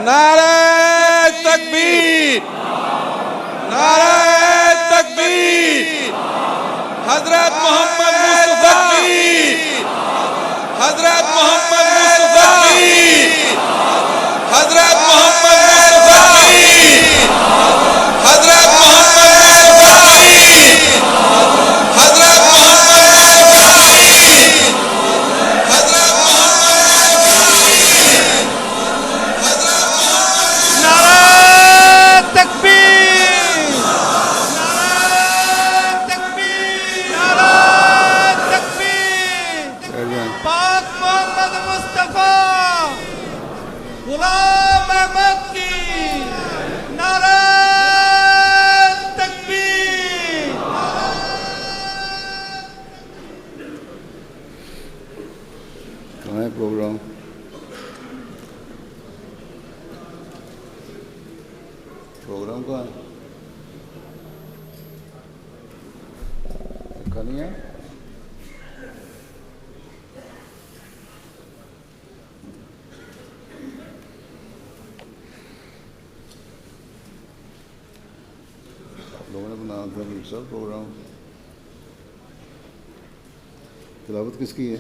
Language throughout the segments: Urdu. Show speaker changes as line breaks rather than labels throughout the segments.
نعرہ تکبیر، نعرہ تکبیر، حضرت محمد مصطفی، حضرت محمد مصطفی، حضرت محمد مصطفی، حضرت محمد مصطفی، حضرت محمد مصطفی، حضرت
نعرہ تکبیر، نعرہ تکبیر، نعرہ تکبیر، پاک محمد مصطفیٰ غلام احمد کی نعرہ تکبیر۔
کہاں ہے پروگرام؟ پروگرام کہاں ہے؟ لکھا نہیں ہے؟ آپ لوگوں نے بنا تھا سب پروگرام۔ تلاوت کس کی ہے؟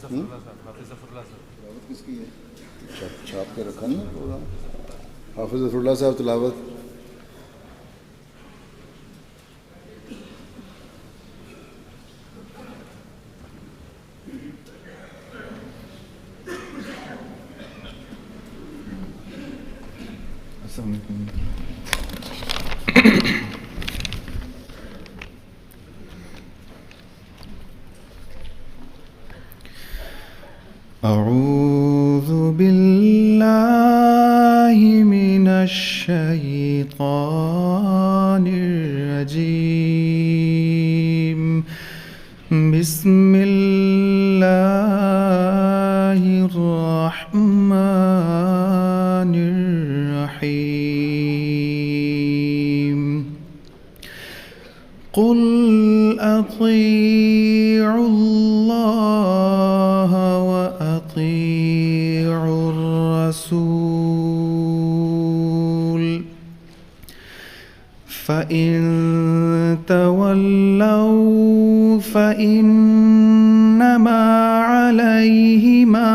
تلاوت کس کی ہے؟ چھاپ کے رکھا نہیں ہے پروگرام؟ حافظ ظفر اللہ صاحب تلاوت۔ السلام علیکم۔
أعوذ بالله من الشيطان الرجيم، بسم الله الرحمن الرحيم، قل أطيعوا الله وأطيعوا الرسول، فإن تولوا فإنما عليه ما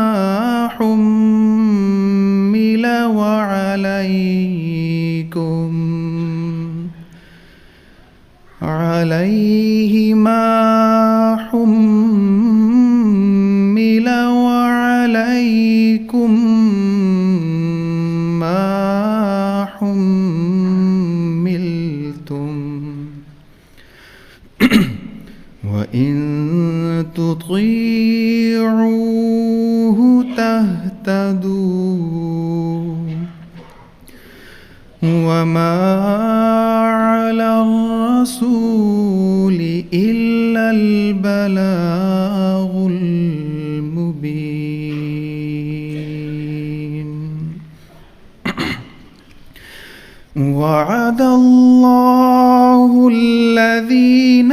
حمل عليه ما حمل وعليكم ما حملتم، وإن تطيعوه تهتدوا، وما على الرسول إلا البلاغ المبين. وعد الله الذين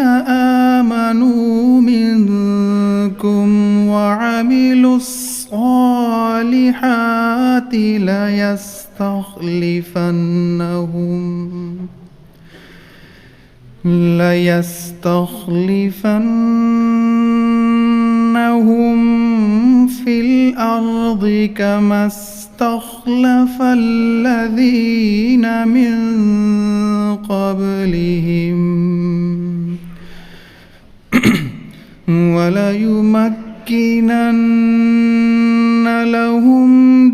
آمنوا منكم وعملوا الصالحات ليستخلفنهم في الأرض كما استخلف الذين من قبلهم، وليمكنن لهم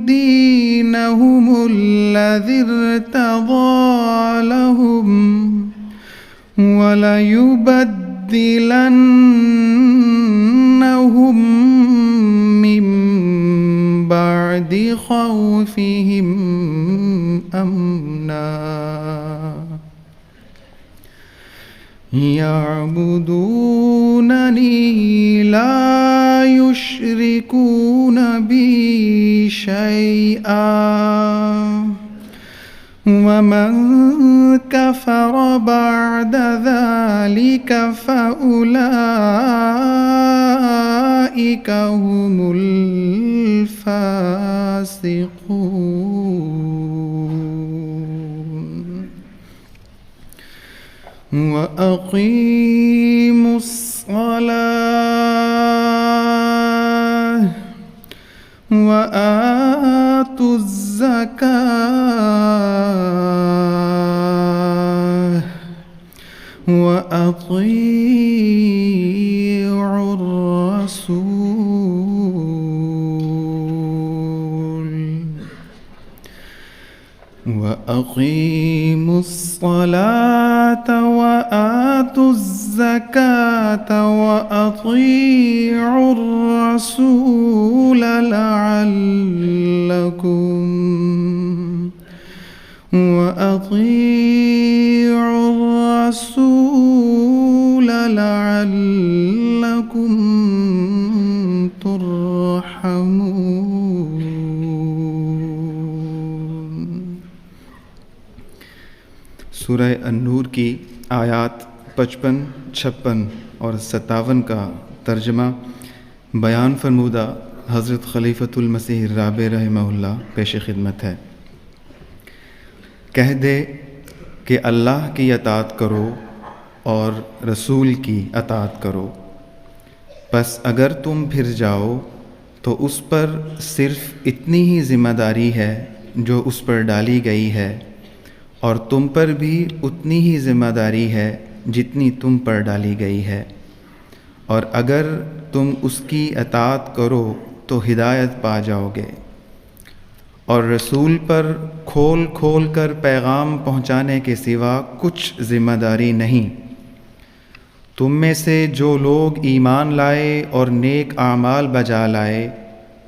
دينهم الذي ارتضى لهم، وليبدلنهم من بعد خوفهم أمنا، يعبدونني لا يشركون بي شيئا، ومن كفر بعد ذلك فأولئك هم الفاسقون. وأقيموا الصلاة وآتوا الزكاة وأطيعوا الرسول وأقيموا الصلاة وآتوا الزكاة وأطيعوا الرسول لعلكم ترحمون۔
سورہ النور کی آیات 55، 56 اور 57 کا ترجمہ بیان فرمودہ حضرت خلیفۃ المسیح الرابع رحمہ اللہ پیش خدمت ہے۔ کہہ دے کہ اللہ کی اطاعت کرو اور رسول کی اطاعت کرو، پس اگر تم پھر جاؤ تو اس پر صرف اتنی ہی ذمہ داری ہے جو اس پر ڈالی گئی ہے، اور تم پر بھی اتنی ہی ذمہ داری ہے جتنی تم پر ڈالی گئی ہے، اور اگر تم اس کی اطاعت کرو تو ہدایت پا جاؤ گے، اور رسول پر کھول کھول کر پیغام پہنچانے کے سوا کچھ ذمہ داری نہیں۔ تم میں سے جو لوگ ایمان لائے اور نیک اعمال بجا لائے،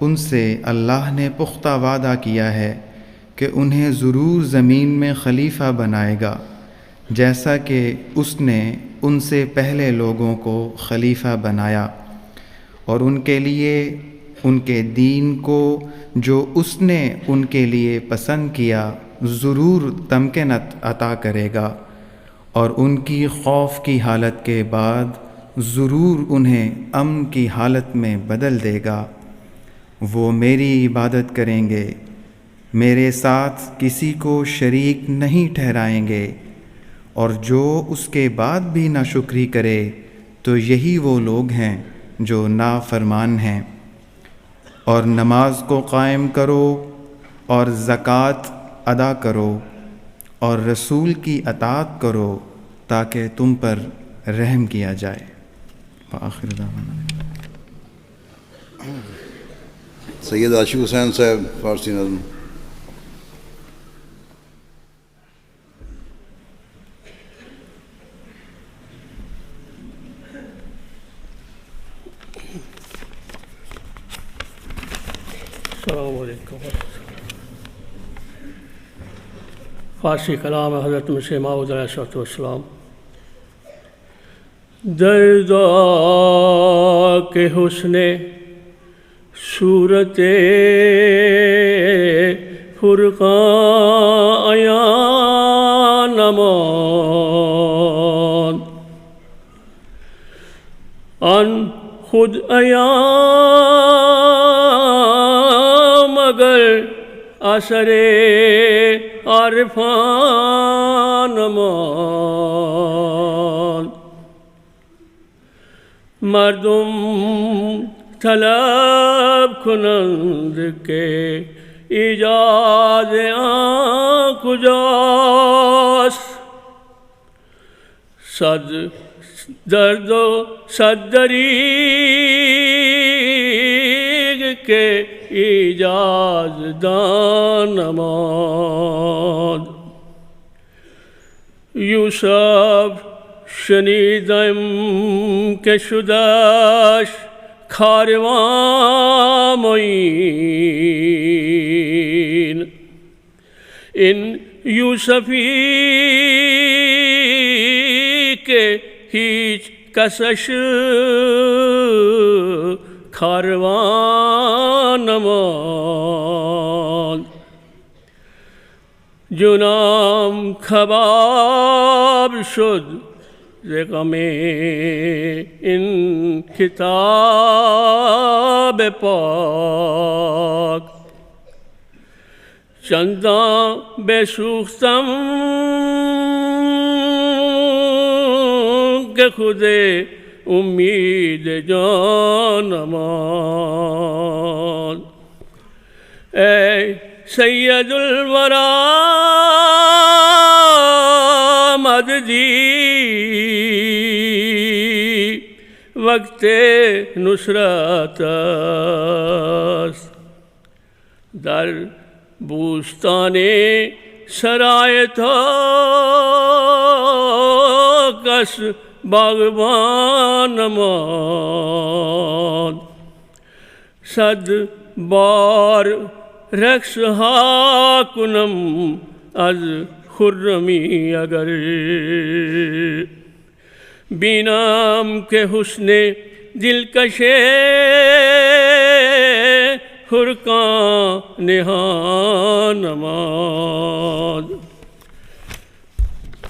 ان سے اللہ نے پختہ وعدہ کیا ہے کہ انہیں ضرور زمین میں خلیفہ بنائے گا، جیسا کہ اس نے ان سے پہلے لوگوں کو خلیفہ بنایا، اور ان کے لیے ان کے دین کو جو اس نے ان کے لیے پسند کیا ضرور تمکنت عطا کرے گا، اور ان کی خوف کی حالت کے بعد ضرور انہیں امن کی حالت میں بدل دے گا۔ وہ میری عبادت کریں گے، میرے ساتھ کسی کو شریک نہیں ٹھہرائیں گے، اور جو اس کے بعد بھی ناشکری کرے تو یہی وہ لوگ ہیں جو نافرمان ہیں۔ اور نماز کو قائم کرو اور زکوٰۃ ادا کرو اور رسول کی اطاعت کرو تاکہ تم پر رحم کیا جائے۔ وآخر دعوانا
سید عاشق حسین صاحب، فارسی نظم۔
السلام علیکم۔ فارسی کلام حضرت مسیح موعود علیہ السلام۔ دردا کے حسن صورت فرقان عیان نماند، ان خود عیان مگر اثر عارفان نماند۔ مردم طلب کنند کے ایجاد آن کجاست، صد درد و صد دریغ کے ایجاد دان نماند۔ یوسف شنیدم که شدش کاروان معین، این یوسفی که هیچ کسش کاروان نماند۔ جنام کباب شد ز غم این کتاب پاک، چندان بسوختم کہ خود امید جان امان۔ اے سید الورا مددی وقت نصرت است، در بوستان سرائے تو کس باغبان ماند، صد بار رقص ها کنم از خرمی اگر، بینام کے حسن دلکش خرکاں نہان نماز۔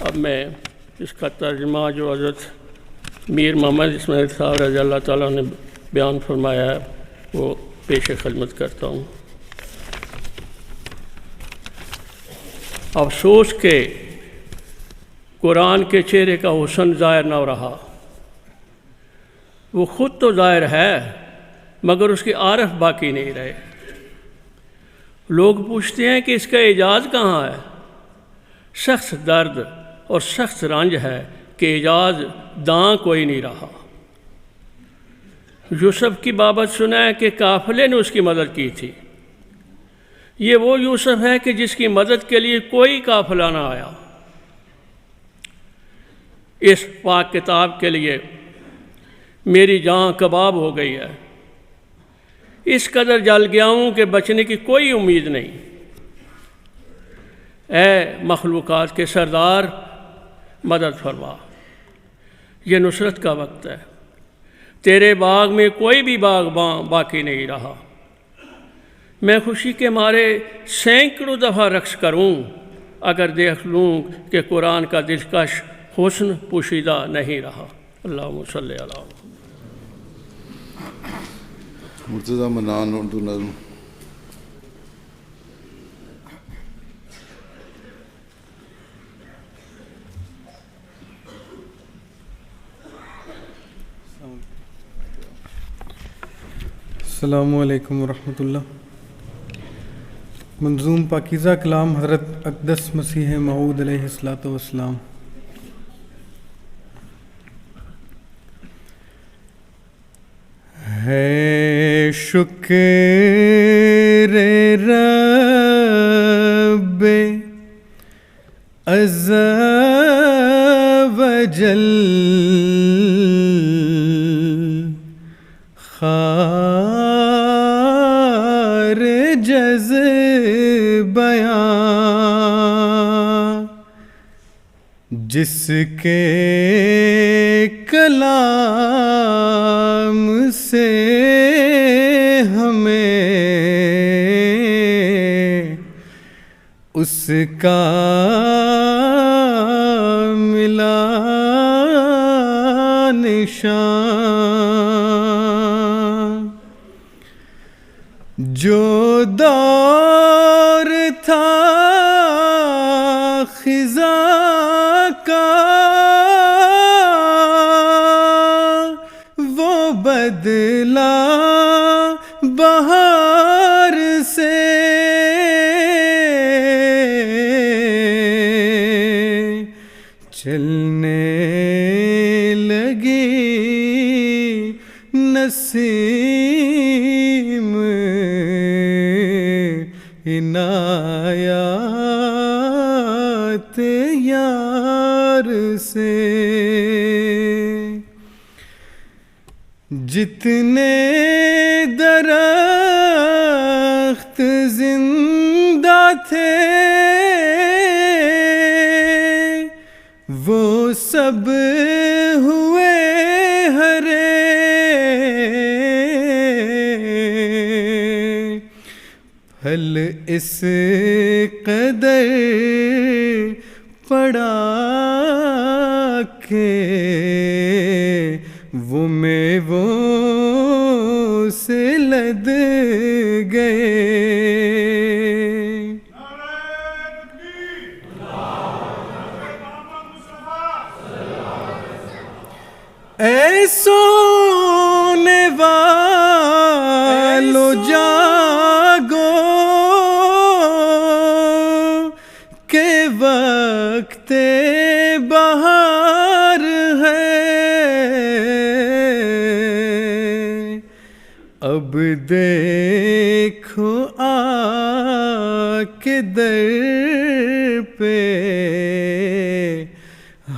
اب میں اس کا ترجمہ جو حضرت میر محمد اسماعیل صاحب رضی اللہ تعالیٰ نے بیان فرمایا ہے وہ پیش خدمت کرتا ہوں۔ افسوس کہ قرآن کے چہرے کا حسن ظاہر نہ رہا، وہ خود تو ظاہر ہے مگر اس کے عارف باقی نہیں رہے۔ لوگ پوچھتے ہیں کہ اس کا اعجاز کہاں ہے؟ سخت درد اور سخت رنج ہے کہ اعجاز داں کوئی نہیں رہا۔ یوسف کی بابت سنا ہے کہ قافلے نے اس کی مدد کی تھی، یہ وہ یوسف ہے کہ جس کی مدد کے لیے کوئی قافلہ نہ آیا۔ اس پاک کتاب کے لیے میری جان کباب ہو گئی ہے، اس قدر جل گیا ہوں کہ بچنے کی کوئی امید نہیں۔ اے مخلوقات کے سردار مدد فرما، یہ نصرت کا وقت ہے، تیرے باغ میں کوئی بھی باغباں باقی نہیں رہا۔ میں خوشی کے مارے سینکڑوں دفعہ رقص کروں اگر دیکھ لوں کہ قرآن کا دلکش حسن پوشیدہ نہیں رہا۔ اللہم صلی علی
مرتضی منان اردو نظم۔
السلام علیکم ورحمۃ اللہ۔ منظوم پاکیزہ کلام حضرت اقدس مسیح موعود علیہ الصلوۃ والسلام۔ ہے شکر رب عز و جل، خارج از بیان، جس کے کلام سے ہمیں اس کا ملا نشان، جو دور تھا خزاں کا وہ بدلا بہار سے، چلنے لگی نسیم عنایات یار سے، جتنے درخت زندہ تھے وہ سب ہوئے ہرے، پھل اس قدر پڑا کہ وہ میووں سے لد گئے۔ سونے والو جاگو کہ وقت بہار ہے، اب دیکھو آ کے در پہ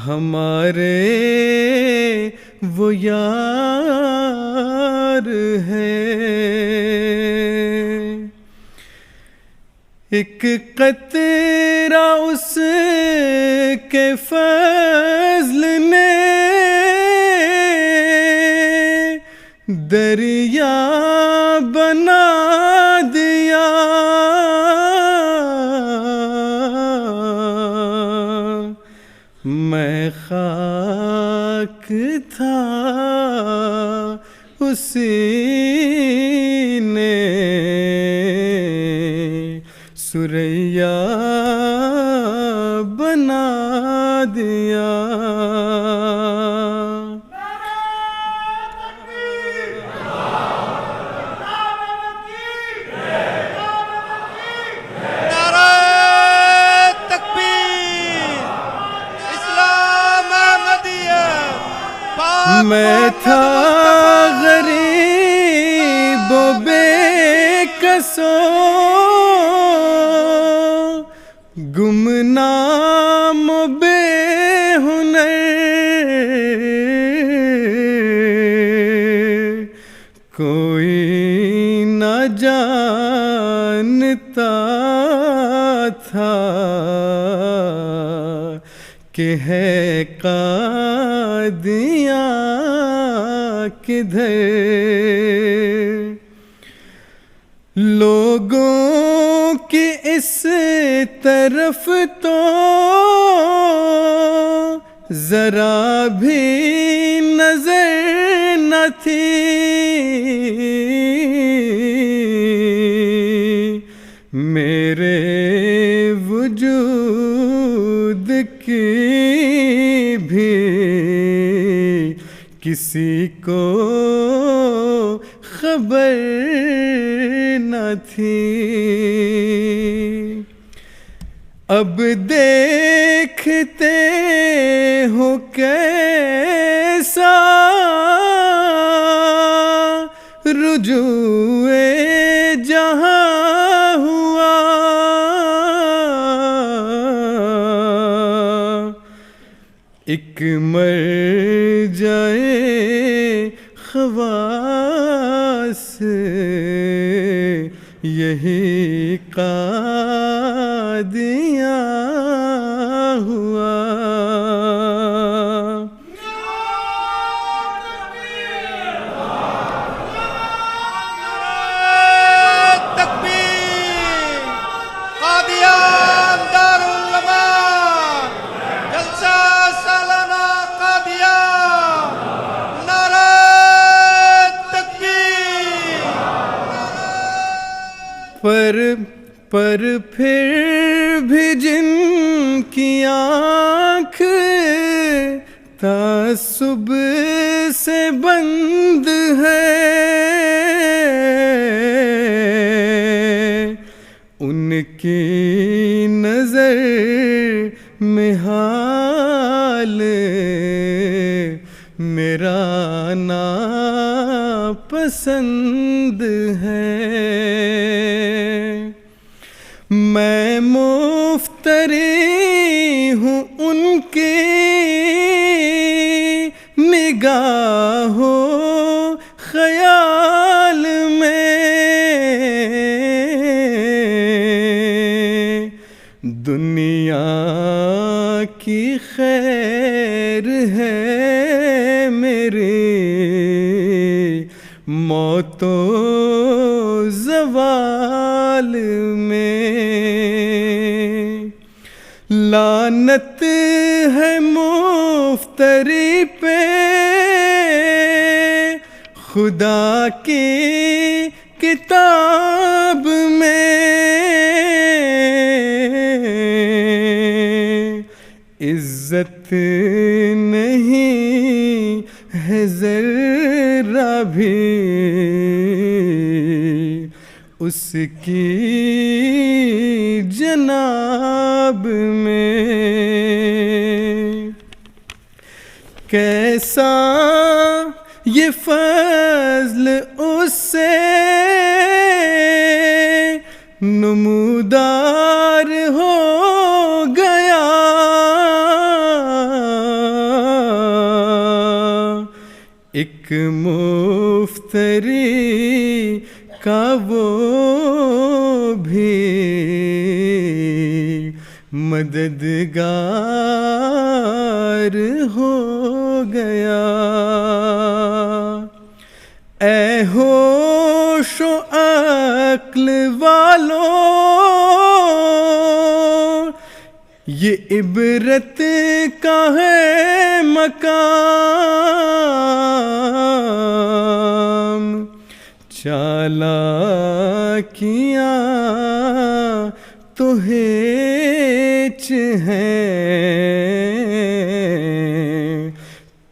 ہمارے وہ یار ہے۔ ایک قطرہ اس کے فضل نے دریا بنا دیا، میں خاک تھا اسی نے سریا بنا دیا۔ میں تھا غریب و بے کسو، گمنام و بے ہنر، کوئی نہ جانتا تھا کہ ہے قادیاں کدھر۔ لوگوں کی اس طرف تو ذرا بھی نظر نہ تھی، میرے وجود کی بھی کسی کو خبر نہ تھی۔ اب دیکھتے ہو کیسا رجوع جہاں ہوا، ایک مر جائے خواص یہی قادیاں ہوا۔ پر پھر بھی جن کی آنکھ تعصب سے بند ہے، ان کی نظر میں حال میرا ناپسند ہے۔ میں مفتری ہوں ان کی نگاہوں خیال میں، دنیا کی خیر ہے میری موت و زوال میں، لعنت ہے مفتری پہ خدا کی کتاب میں، عزت نہیں ہے زر اس کی جناب میں کیسا یہ فضل اس سے نمودار ہو گیا، ایک مفتری کا وہ بھی مددگار ہو گیا۔ اے ہوش و عقل والوں، یہ عبرت کا ہے مقام، چالاکیاں تو ہیچ ہیں،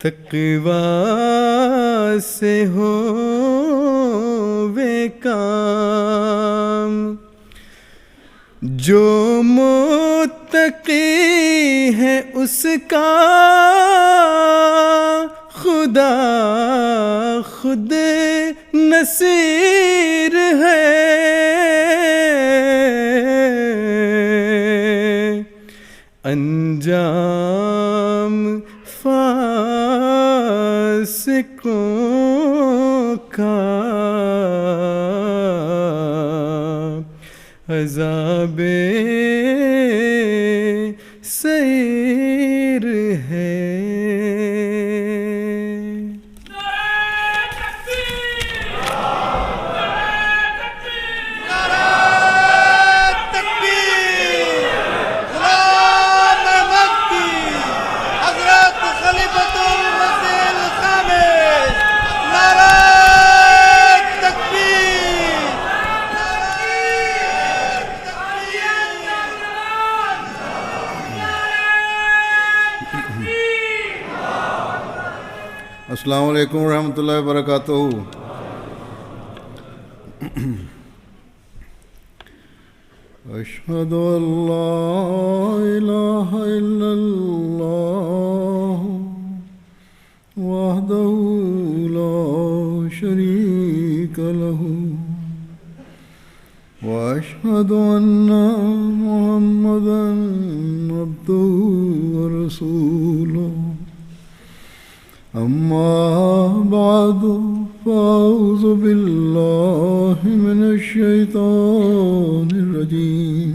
تقویٰ سے ہووے کام۔ جو متقی ہے اس کا خدا خود نصیر ہے، انجام فاسقوں کا عذاب سعیر ہے۔
السلام علیکم ورحمۃ اللہ وبرکاتہ۔ اشہد ان لا الہ الا اللہ وحدہ لا شریک لہ واشہد ان محمدا عبدہ ورسولہ۔ اما بعد فاعوذ باللہ من الشیطان الرجیم،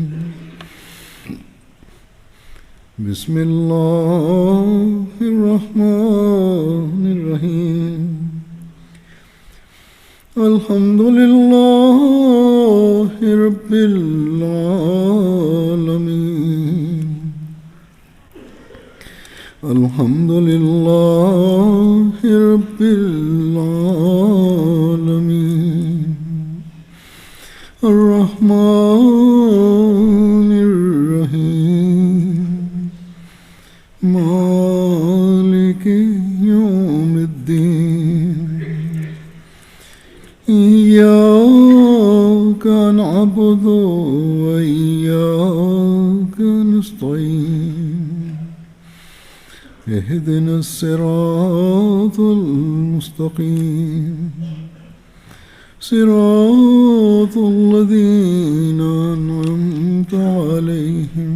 بسم اللہ الرحمن الرحیم۔ الحمد للہ رب العالمین، الحمد للہ رب العالمین، الرحمن الرحیم، مالک یوم الدین، ایاک نعبد و ایاک نستعین، اهدنا الصراط المستقيم، صراط الذين أنعمت عليهم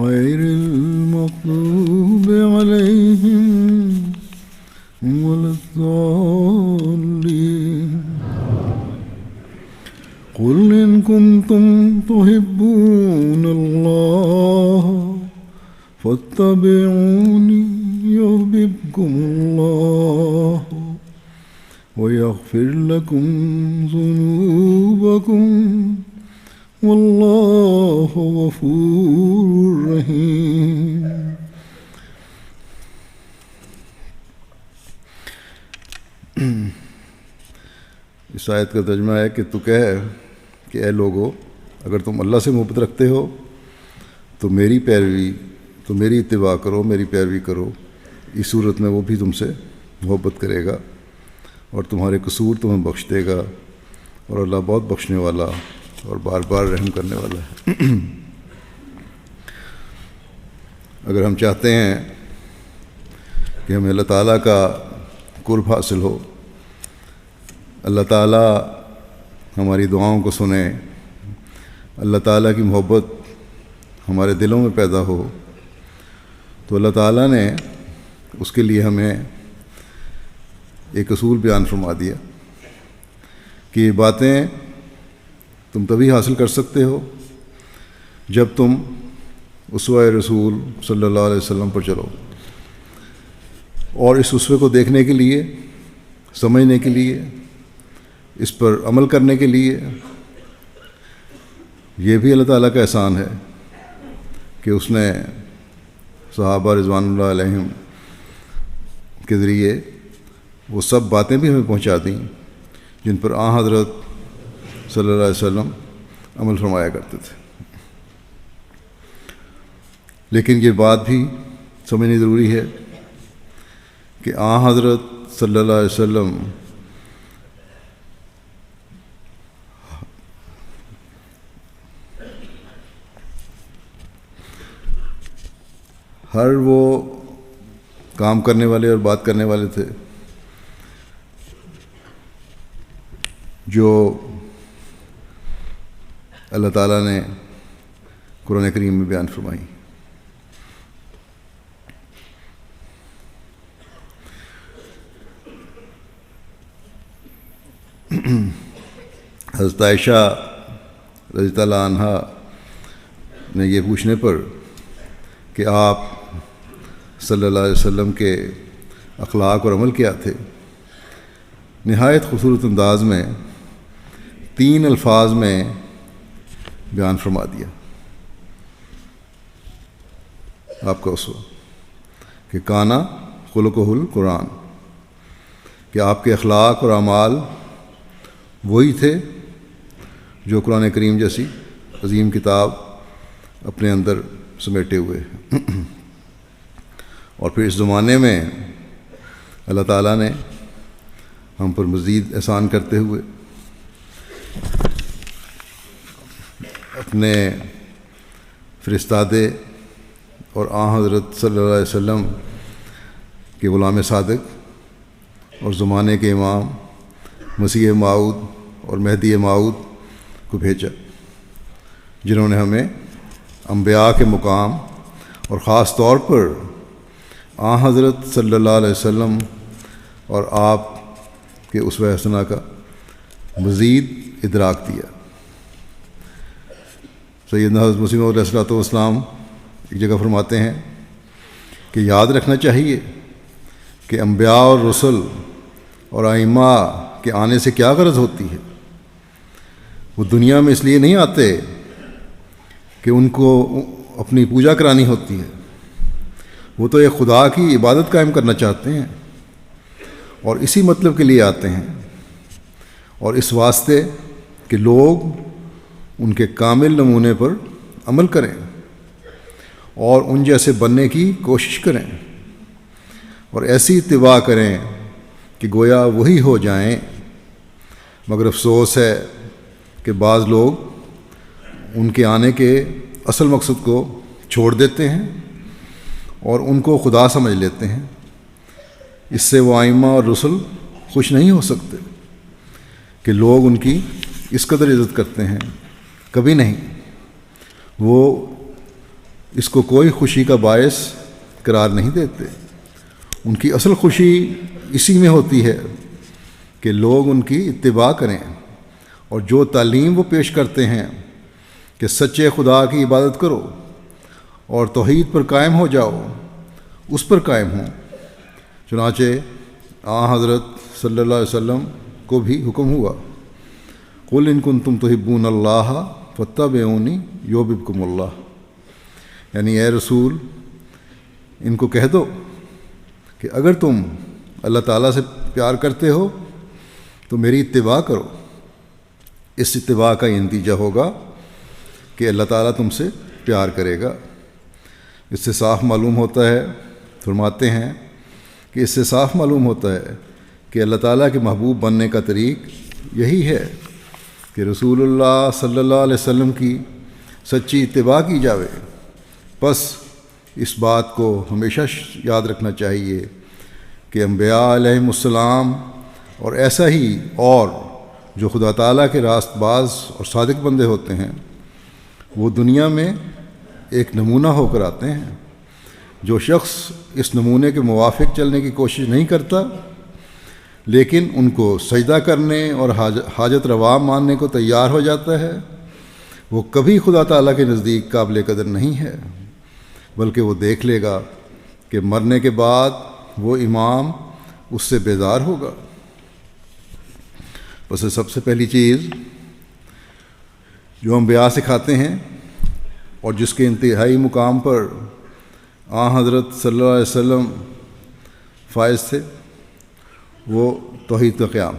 غير المغضوب عليهم ولا الضالين۔ قل إن كنتم تحبون الله فاتبعوني يحببكم الله ويغفر لكم ذنوبكم والله غفور رحيم۔ اس آیت کا ترجمہ ہے کہ تو کہہ کہ اے لوگو، اگر تم اللہ سے محبت رکھتے ہو تو میری اتباع کرو، میری پیروی کرو، اس صورت میں وہ بھی تم سے محبت کرے گا اور تمہارے قصور تمہیں بخش دے گا اور اللہ بہت بخشنے والا اور بار بار رحم کرنے والا ہے۔ اگر ہم چاہتے ہیں کہ ہمیں اللہ تعالیٰ کا قرب حاصل ہو، اللہ تعالیٰ ہماری دعاؤں کو سنے، اللہ تعالیٰ کی محبت ہمارے دلوں میں پیدا ہو، تو اللہ تعالیٰ نے اس کے لیے ہمیں ایک اصول بیان فرما دیا کہ یہ باتیں تم تبھی حاصل کر سکتے ہو جب تم اسوہ رسول صلی اللہ علیہ وسلم پر چلو، اور اس اسوے کو دیکھنے کے لیے، سمجھنے کے لیے، اس پر عمل کرنے کے لیے، یہ بھی اللہ تعالیٰ کا احسان ہے کہ اس نے صحابہ رضوان اللہ علیہم کے ذریعے وہ سب باتیں بھی ہمیں پہنچا دیں جن پر حضرت صلی اللہ علیہ وسلم عمل فرمایا کرتے تھے۔ لیکن یہ بات بھی سمجھنی ضروری ہے کہ حضرت صلی اللہ علیہ وسلم ہر وہ کام کرنے والے اور بات کرنے والے تھے جو اللہ تعالیٰ نے قرآن کریم میں بیان فرمائی۔ حضرت عائشہ رضی اللہ عنہا نے یہ پوچھنے پر کہ آپ صلی اللہ علیہ وسلم کے اخلاق اور عمل کیا تھے، نہایت خوبصورت انداز میں 3 الفاظ میں بیان فرما دیا آپ کا اسوہ کہ کانا خلقہ القرآن، کہ آپ کے اخلاق اور اعمال وہی تھے جو قرآن کریم جیسی عظیم کتاب اپنے اندر سمیٹے ہوئے۔ اور پھر اس زمانے میں اللہ تعالیٰ نے ہم پر مزید احسان کرتے ہوئے اپنے فرستادے اور حضرت صلی اللہ علیہ وسلم کے غلام صادق اور زمانے کے امام مسیح موعود اور مہدی موعود کو بھیجا، جنہوں نے ہمیں انبیاء کے مقام اور خاص طور پر حضرت صلی اللہ علیہ وسلم اور آپ کے اسوہ حسنہ کا مزید ادراک دیا۔ سیدنا حضرت مسیح موعود علیہ السلام ایک جگہ فرماتے ہیں کہ یاد رکھنا چاہیے کہ انبیاء اور رسل اور ائمہ کے آنے سے کیا غرض ہوتی ہے۔ وہ دنیا میں اس لیے نہیں آتے کہ ان کو اپنی پوجا کرانی ہوتی ہے، وہ تو ایک خدا کی عبادت قائم کرنا چاہتے ہیں اور اسی مطلب کے لیے آتے ہیں، اور اس واسطے کہ لوگ ان کے کامل نمونے پر عمل کریں اور ان جیسے بننے کی کوشش کریں اور ایسی اتباع کریں کہ گویا وہی ہو جائیں۔ مگر افسوس ہے کہ بعض لوگ ان کے آنے کے اصل مقصد کو چھوڑ دیتے ہیں اور ان کو خدا سمجھ لیتے ہیں۔ اس سے وہ ائمہ اور رسل خوش نہیں ہو سکتے کہ لوگ ان کی اس قدر عزت کرتے ہیں، کبھی نہیں۔ وہ اس کو کوئی خوشی کا باعث قرار نہیں دیتے۔ ان کی اصل خوشی اسی میں ہوتی ہے کہ لوگ ان کی اتباع کریں اور جو تعلیم وہ پیش کرتے ہیں کہ سچے خدا کی عبادت کرو اور توحید پر قائم ہو جاؤ، اس پر قائم ہوں۔ چنانچہ حضرت صلی اللہ علیہ وسلم کو بھی حکم ہوا، قل ان کنتم تحبون اللہ فاتبعونی یحببکم اللہ، یعنی اے رسول ان کو کہہ دو کہ اگر تم اللہ تعالیٰ سے پیار کرتے ہو تو میری اتباع کرو۔ اس اتباع کا یہ نتیجہ ہوگا کہ اللہ تعالیٰ تم سے پیار کرے گا۔ اس سے صاف معلوم ہوتا ہے، فرماتے ہیں کہ اس سے صاف معلوم ہوتا ہے کہ اللہ تعالیٰ کے محبوب بننے کا طریق یہی ہے کہ رسول اللہ صلی اللہ علیہ وسلم کی سچی اتباع کی جاوے، پس اس بات کو ہمیشہ یاد رکھنا چاہیے کہ انبیاء علیہم السلام اور ایسا ہی اور جو خدا تعالیٰ کے راست باز اور صادق بندے ہوتے ہیں، وہ دنیا میں ایک نمونہ ہو کر آتے ہیں۔ جو شخص اس نمونے کے موافق چلنے کی کوشش نہیں کرتا لیکن ان کو سجدہ کرنے اور حاجت روا ماننے کو تیار ہو جاتا ہے، وہ کبھی خدا تعالیٰ کے نزدیک قابل قدر نہیں ہے، بلکہ وہ دیکھ لے گا کہ مرنے کے بعد وہ امام اس سے بیزار ہوگا۔ بس سب سے پہلی چیز جو انبیاء سکھاتے ہیں اور جس کے انتہائی مقام پر حضرت صلی اللہ علیہ وسلم فائز تھے، وہ توحید کا قیام،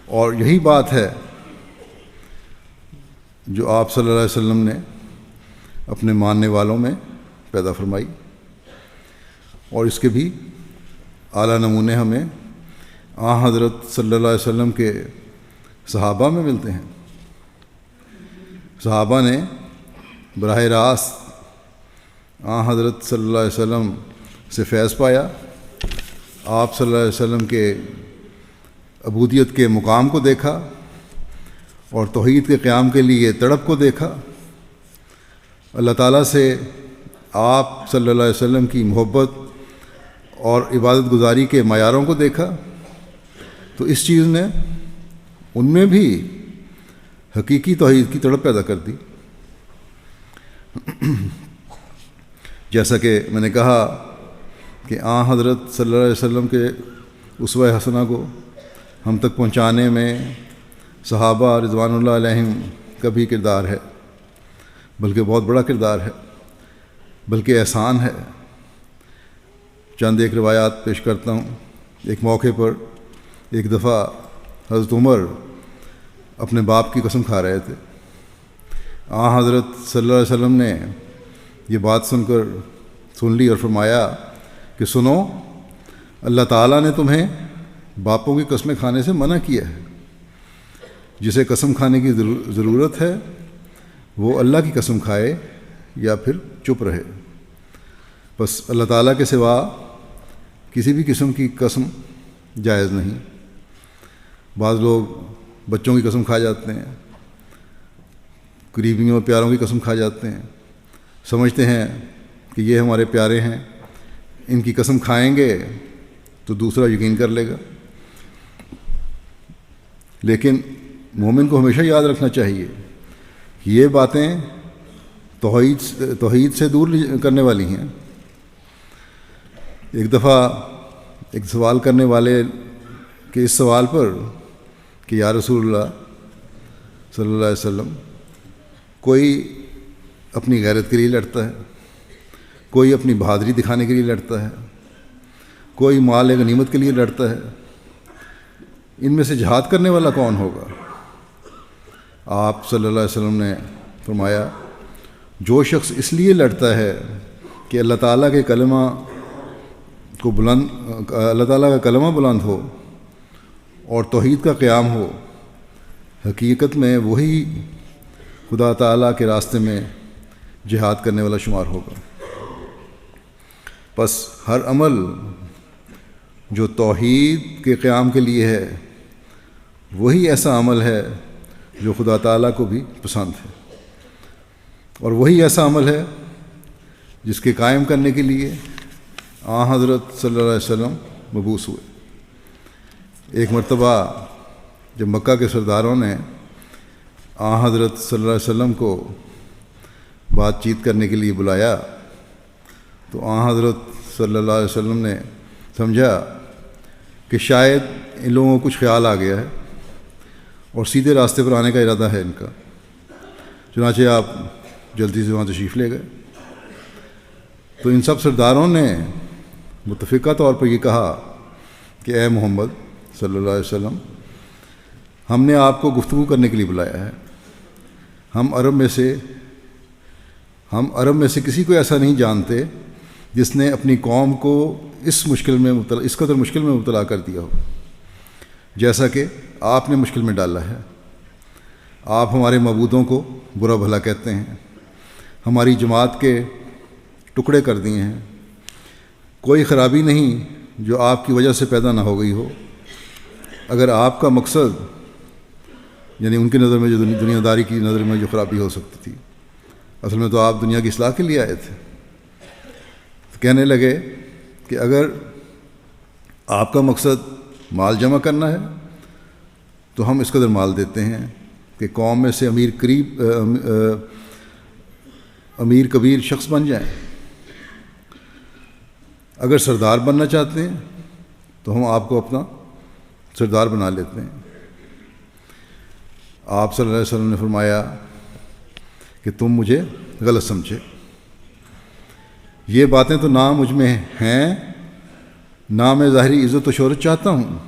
اور یہی بات ہے جو آپ صلی اللہ علیہ وسلم نے اپنے ماننے والوں میں پیدا فرمائی، اور اس کے بھی اعلیٰ نمونے ہمیں حضرت صلی اللہ علیہ وسلم کے صحابہ میں ملتے ہیں۔ صحابہ نے براہ راست حضرت صلی اللہ علیہ وسلم سے فیض پایا، آپ صلی اللہ علیہ وسلم کے عبودیت کے مقام کو دیکھا اور توحید کے قیام کے لیے تڑپ کو دیکھا، اللہ تعالیٰ سے آپ صلی اللہ علیہ وسلم کی محبت اور عبادت گزاری کے معیاروں کو دیکھا، تو اس چیز نے ان میں بھی حقیقی توحید کی تڑپ پیدا کر دی۔ جیسا کہ میں نے کہا کہ حضرت صلی اللہ علیہ وسلم کے اسوہ حسنہ کو ہم تک پہنچانے میں صحابہ رضوان اللہ علیہم کا بھی کردار ہے، بلکہ بہت بڑا کردار ہے، بلکہ احسان ہے۔ چند ایک روایات پیش کرتا ہوں۔ ایک موقع پر ایک دفعہ حضرت عمر اپنے باپ کی قسم کھا رہے تھے۔ حضرت صلی اللہ علیہ وسلم نے یہ بات سن لی اور فرمایا کہ سنو، اللہ تعالیٰ نے تمہیں باپوں کی قسمیں کھانے سے منع کیا ہے۔ جسے قسم کھانے کی ضرورت ہے وہ اللہ کی قسم کھائے یا پھر چپ رہے، بس اللہ تعالیٰ کے سوا کسی بھی قسم کی قسم جائز نہیں۔ بعض لوگ بچوں کی قسم کھا جاتے ہیں، قریبیوں اور پیاروں کی قسم کھا جاتے ہیں، سمجھتے ہیں کہ یہ ہمارے پیارے ہیں، ان کی قسم کھائیں گے تو دوسرا یقین کر لے گا۔ لیکن مومن کو ہمیشہ یاد رکھنا چاہیے کہ یہ باتیں توحید سے دور کرنے والی ہیں۔ ایک دفعہ ایک سوال کرنے والے کے اس سوال پر کہ یا رسول اللہ صلی اللہ علیہ وسلم، کوئی اپنی غیرت کے لیے لڑتا ہے، کوئی اپنی بہادری دکھانے کے لیے لڑتا ہے، کوئی مال غنیمت کے لیے لڑتا ہے، ان میں سے جہاد کرنے والا کون ہوگا؟ آپ صلی اللہ علیہ وسلم نے فرمایا، جو شخص اس لیے لڑتا ہے کہ اللہ تعالیٰ کا کلمہ بلند ہو اور توحید کا قیام ہو، حقیقت میں وہی خدا تعالیٰ کے راستے میں جہاد کرنے والا شمار ہوگا۔ پس ہر عمل جو توحید کے قیام کے لیے ہے وہی ایسا عمل ہے جو خدا تعالیٰ کو بھی پسند ہے، اور وہی ایسا عمل ہے جس کے قائم کرنے کے لیے حضرت صلی اللہ علیہ وسلم مبعوث ہوئے۔ ایک مرتبہ جب مکہ کے سرداروں نے حضرت صلی اللہ علیہ وسلم کو بات چیت کرنے کے لیے بلایا تو حضرت صلی اللہ علیہ وسلم نے سمجھا کہ شاید ان لوگوں کو کچھ خیال آ گیا ہے اور سیدھے راستے پر آنے کا ارادہ ہے ان کا، چنانچہ آپ جلدی سے وہاں تشریف لے گئے۔ تو ان سب سرداروں نے متفقہ طور پر یہ کہا کہ اے محمد صلی اللہ علیہ وسلم، ہم نے آپ کو گفتگو کرنے کے لیے بلایا ہے۔ ہم عرب میں سے کسی کو ایسا نہیں جانتے جس نے اپنی قوم کو اس قدر مشکل میں مبتلا کر دیا ہو۔ جیسا کہ آپ نے مشکل میں ڈالا ہے۔ آپ ہمارے معبودوں کو برا بھلا کہتے ہیں، ہماری جماعت کے ٹکڑے کر دیے ہیں۔ کوئی خرابی نہیں جو آپ کی وجہ سے پیدا نہ ہو گئی ہو۔ اگر آپ کا مقصد، یعنی ان کی نظر میں جو دنیا داری کی نظر میں جو خرابی ہو سکتی تھی، اصل میں تو آپ دنیا کی اصلاح کے لیے آئے تھے۔ تو کہنے لگے کہ اگر آپ کا مقصد مال جمع کرنا ہے تو ہم اس قدر مال دیتے ہیں کہ قوم میں سے امیر کبیر شخص بن جائیں۔ اگر سردار بننا چاہتے ہیں تو ہم آپ کو اپنا سردار بنا لیتے ہیں۔ آپ صلی اللہ علیہ وسلم نے فرمایا کہ تم مجھے غلط سمجھے، یہ باتیں تو نہ مجھ میں ہیں، نہ میں ظاہری عزت و شہرت چاہتا ہوں۔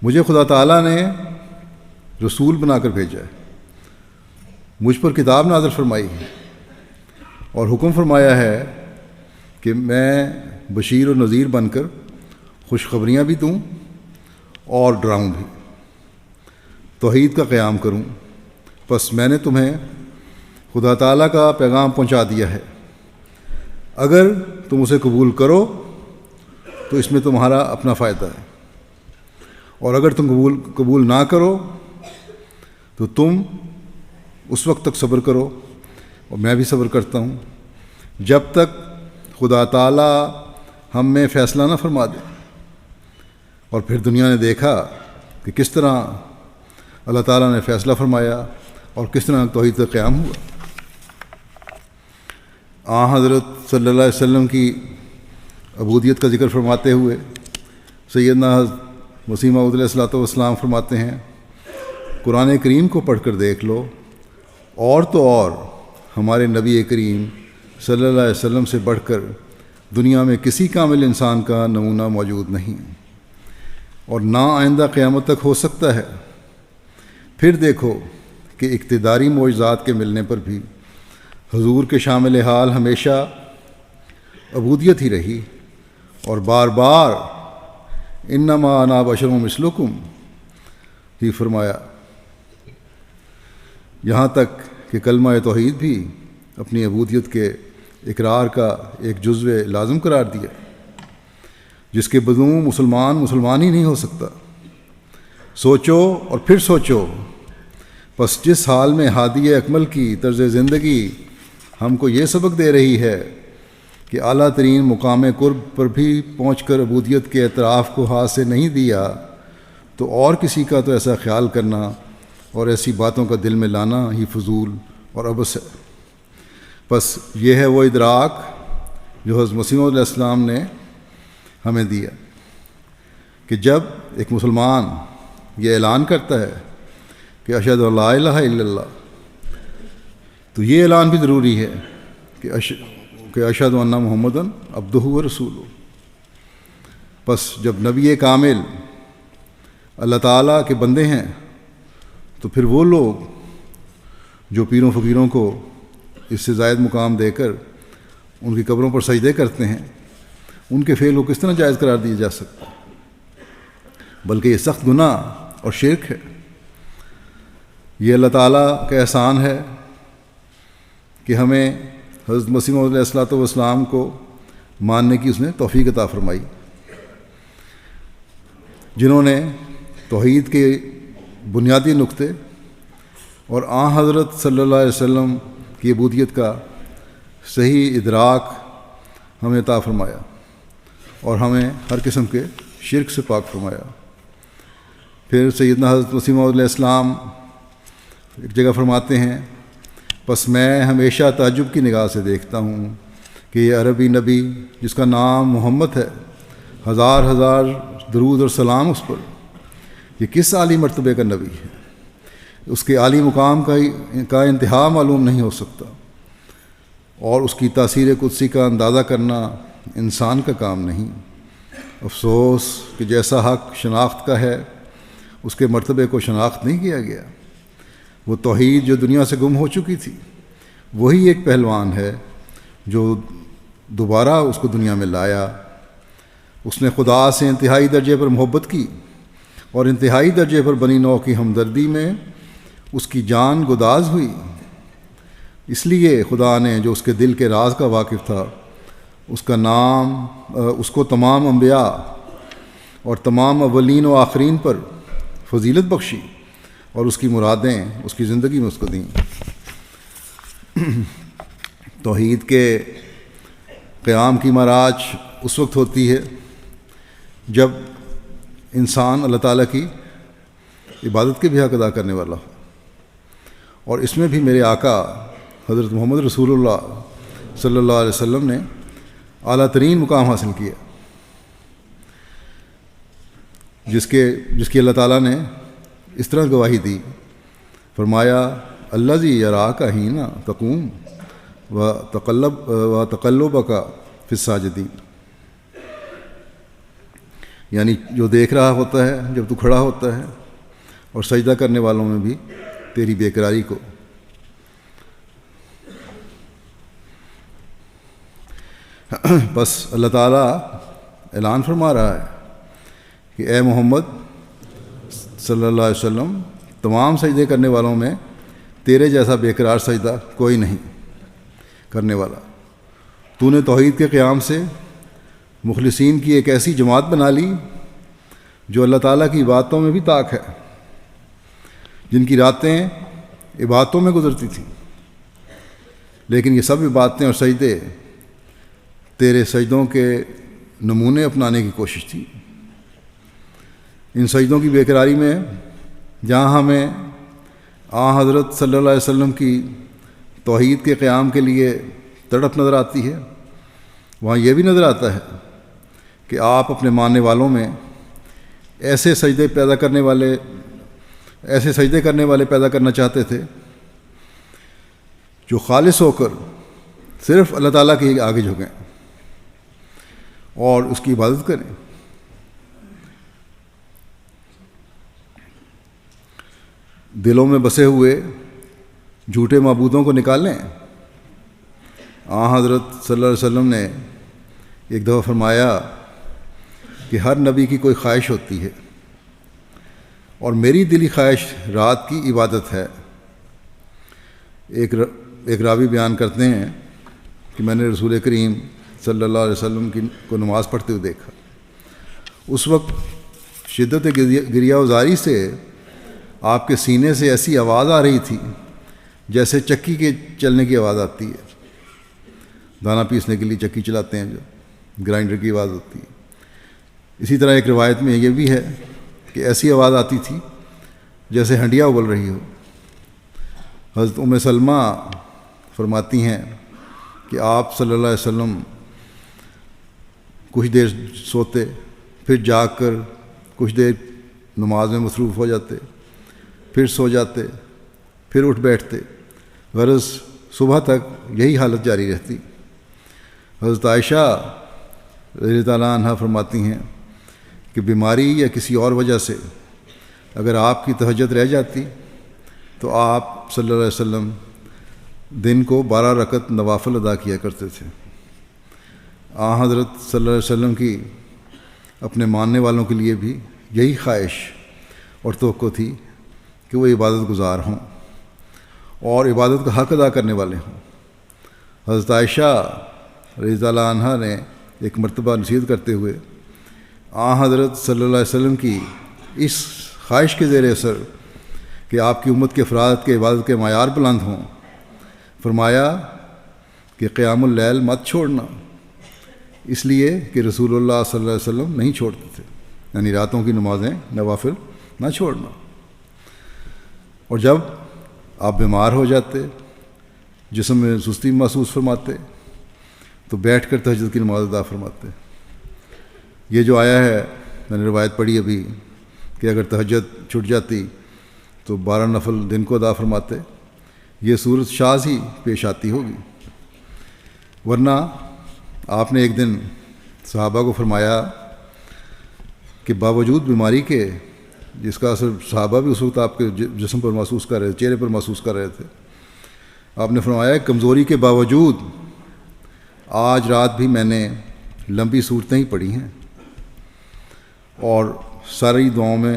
مجھے خدا تعالیٰ نے رسول بنا کر بھیجا ہے، مجھ پر کتاب نازل فرمائی ہے اور حکم فرمایا ہے کہ میں بشیر و نذیر بن کر خوشخبریاں بھی دوں اور ڈراؤں بھی، توحید کا قیام کروں۔ پس میں نے تمہیں خدا تعالیٰ کا پیغام پہنچا دیا ہے، اگر تم اسے قبول کرو تو اس میں تمہارا اپنا فائدہ ہے، اور اگر تم قبول نہ کرو تو تم اس وقت تک صبر کرو، اور میں بھی صبر کرتا ہوں جب تک خدا تعالیٰ ہم میں فیصلہ نہ فرما دے۔ اور پھر دنیا نے دیکھا کہ کس طرح اللہ تعالیٰ نے فیصلہ فرمایا اور کس طرح توحید کا قیام ہوا۔ حضرت صلی اللہ علیہ وسلم کی عبودیت کا ذکر فرماتے ہوئے سیدنا مسیح موعود علیہ الصلوۃ والسلام فرماتے ہیں، قرآن کریم کو پڑھ کر دیکھ لو، اور تو اور ہمارے نبی کریم صلی اللہ علیہ وسلم سے بڑھ کر دنیا میں کسی کامل انسان کا نمونہ موجود نہیں، اور نہ آئندہ قیامت تک ہو سکتا ہے۔ پھر دیکھو کہ اقتداری معجزات کے ملنے پر بھی حضور کے شامل حال ہمیشہ عبودیت ہی رہی، اور بار بار انما انا بشر مثلکم ہی فرمایا، یہاں تک کہ کلمہ توحید بھی اپنی عبودیت کے اقرار کا ایک جزو لازم قرار دیا، جس کے بدون مسلمان ہی نہیں ہو سکتا۔ سوچو اور پھر سوچو، پس جس حال میں ہادی اکمل کی طرز زندگی ہم کو یہ سبق دے رہی ہے کہ اعلیٰ ترین مقام قرب پر بھی پہنچ کر عبودیت کے اعتراف کو ہاتھ سے نہیں دیا، تو اور کسی کا تو ایسا خیال کرنا اور ایسی باتوں کا دل میں لانا ہی فضول اور عبث ہے۔ بس یہ ہے وہ ادراک جو حضرت مسیح علیہ السلام نے ہمیں دیا کہ جب ایک مسلمان یہ اعلان کرتا ہے کہ اشہد ان لا الہ الا اللہ، تو یہ اعلان بھی ضروری ہے کہ اشہد ان محمدً عبدہ و رسولہ۔ پس جب نبی کامل اللہ تعالیٰ کے بندے ہیں تو پھر وہ لوگ جو پیروں فقیروں کو اس سے زائد مقام دے کر ان کی قبروں پر سجدے کرتے ہیں، ان کے فعل کو کس طرح جائز قرار دیا جا سکتا ہے؟ بلکہ یہ سخت گناہ اور شرک ہے۔ یہ اللہ تعالیٰ کا احسان ہے کہ ہمیں حضرت مسیح علیہ الصلوۃ والسلام کو ماننے کی اس نے توفیق عطا فرمائی، جنہوں نے توحید کے بنیادی نقطے اور حضرت صلی اللہ علیہ وسلم کی عبودیت کا صحیح ادراک ہمیں عطا فرمایا اور ہمیں ہر قسم کے شرک سے پاک فرمایا۔ پھر سیدنا حضرت مسیح موعود علیہ السلام ایک جگہ فرماتے ہیں، پس میں ہمیشہ تعجب کی نگاہ سے دیکھتا ہوں کہ یہ عربی نبی جس کا نام محمد ہے، ہزار ہزار درود اور سلام اس پر، یہ کس عالی مرتبے کا نبی ہے؟ اس کے عالی مقام کا انتہا معلوم نہیں ہو سکتا، اور اس کی تاثیر قدسی کا اندازہ کرنا انسان کا کام نہیں۔ افسوس کہ جیسا حق شناخت کا ہے اس کے مرتبے کو شناخت نہیں کیا گیا۔ وہ توحید جو دنیا سے گم ہو چکی تھی، وہی ایک پہلوان ہے جو دوبارہ اس کو دنیا میں لایا۔ اس نے خدا سے انتہائی درجے پر محبت کی اور انتہائی درجے پر بنی نوع کی ہمدردی میں اس کی جان گداز ہوئی۔ اس لیے خدا نے جو اس کے دل کے راز کا واقف تھا اس کو تمام انبیاء اور تمام اولین و آخرین پر فضیلت بخشی اور اس کی مرادیں اس کی زندگی میں اس کو دیں۔ توحید کے قیام کی معراج اس وقت ہوتی ہے جب انسان اللہ تعالیٰ کی عبادت کے بھی حق ادا کرنے والا ہو، اور اس میں بھی میرے آقا حضرت محمد رسول اللہ صلی اللہ علیہ وسلم نے اعلیٰ ترین مقام حاصل کیا، جس کی اللہ تعالیٰ نے اس طرح گواہی دی، فرمایا الذی یراک حین تقوم وتقلبک فی الساجدین، یعنی جو دیکھ رہا ہوتا ہے جب تو کھڑا ہوتا ہے اور سجدہ کرنے والوں میں بھی تیری بے قراری کو۔ بس اللہ تعالیٰ اعلان فرما رہا ہے کہ اے محمد صلی اللہ علیہ وسلم، تمام سجدے کرنے والوں میں تیرے جیسا بے قرار سجدہ کوئی نہیں کرنے والا۔ تو نے توحید کے قیام سے مخلصین کی ایک ایسی جماعت بنا لی جو اللہ تعالیٰ کی عبادتوں میں بھی طاق ہے، جن کی راتیں عبادتوں میں گزرتی تھیں، لیکن یہ سب عبادتیں اور سجدے تیرے سجدوں کے نمونے اپنانے کی کوشش تھی۔ ان سجدوں کی بے قراری میں جہاں ہمیں حضرت صلی اللہ علیہ وسلم کی توحید کے قیام کے لیے تڑپ نظر آتی ہے، وہاں یہ بھی نظر آتا ہے کہ آپ اپنے ماننے والوں میں ایسے سجدے کرنے والے پیدا کرنا چاہتے تھے جو خالص ہو کر صرف اللہ تعالیٰ کے آگے جھکیں اور اس کی عبادت کریں۔ دلوں میں بسے ہوئے جھوٹے معبودوں کو نکالیں۔ حضرت صلی اللہ علیہ وسلم نے ایک دفعہ فرمایا کہ ہر نبی کی کوئی خواہش ہوتی ہے، اور میری دلی خواہش رات کی عبادت ہے۔ ایک راوی بیان کرتے ہیں کہ میں نے رسول کریم صلی اللہ علیہ وسلم کو نماز پڑھتے ہوئے دیکھا۔ اس وقت شدت گریہ وزاری سے آپ کے سینے سے ایسی آواز آ رہی تھی جیسے چکی کے چلنے کی آواز آتی ہے، دانا پیسنے کے لیے چکی چلاتے ہیں جو گرائنڈر کی آواز ہوتی ہے۔ اسی طرح ایک روایت میں یہ بھی ہے کہ ایسی آواز آتی تھی جیسے ہنڈیا ابل رہی ہو۔ حضرت ام سلمہ فرماتی ہیں کہ آپ صلی اللہ علیہ وسلم کچھ دیر سوتے، پھر جاگ کر کچھ دیر نماز میں مصروف ہو جاتے، پھر سو جاتے، پھر اٹھ بیٹھتے، غرض صبح تک یہی حالت جاری رہتی۔ حضرت عائشہ رضی اللہ عنہا فرماتی ہیں کہ بیماری یا کسی اور وجہ سے اگر آپ کی تہجد رہ جاتی تو آپ صلی اللہ علیہ وسلم دن کو 12 رکعت نوافل ادا کیا کرتے تھے۔ حضرت صلی اللہ علیہ وسلم کی اپنے ماننے والوں کے لیے بھی یہی خواہش اور توقع تھی کہ وہ عبادت گزار ہوں اور عبادت کا حق ادا کرنے والے ہوں۔ حضرت عائشہ رضی اللہ عنہا نے ایک مرتبہ نصیحت کرتے ہوئے حضرت صلی اللہ علیہ وسلم کی اس خواہش کے زیر اثر کہ آپ کی امت کے افراد کے عبادت کے معیار بلند ہوں، فرمایا کہ قیام اللیل مت چھوڑنا، اس لیے کہ رسول اللہ صلی اللہ علیہ وسلم نہیں چھوڑتے تھے، یعنی راتوں کی نمازیں نوافل نہ چھوڑنا۔ اور جب آپ بیمار ہو جاتے، جسم میں سستی محسوس فرماتے، تو بیٹھ کر تہجد کی نماز ادا فرماتے۔ یہ جو آیا ہے میں نے روایت پڑھی ابھی کہ اگر تہجد چھٹ جاتی تو 12 نفل دن کو ادا فرماتے، یہ صورت شاذ ہی پیش آتی ہوگی، ورنہ آپ نے ایک دن صحابہ کو فرمایا کہ باوجود بیماری کے، جس کا اثر صحابہ بھی اس وقت آپ کے جسم پر محسوس کر رہے تھے، چہرے پر محسوس کر رہے تھے، آپ نے فرمایا کمزوری کے باوجود آج رات بھی میں نے لمبی صورتیں ہی پڑھی ہیں اور ساری دعاؤں میں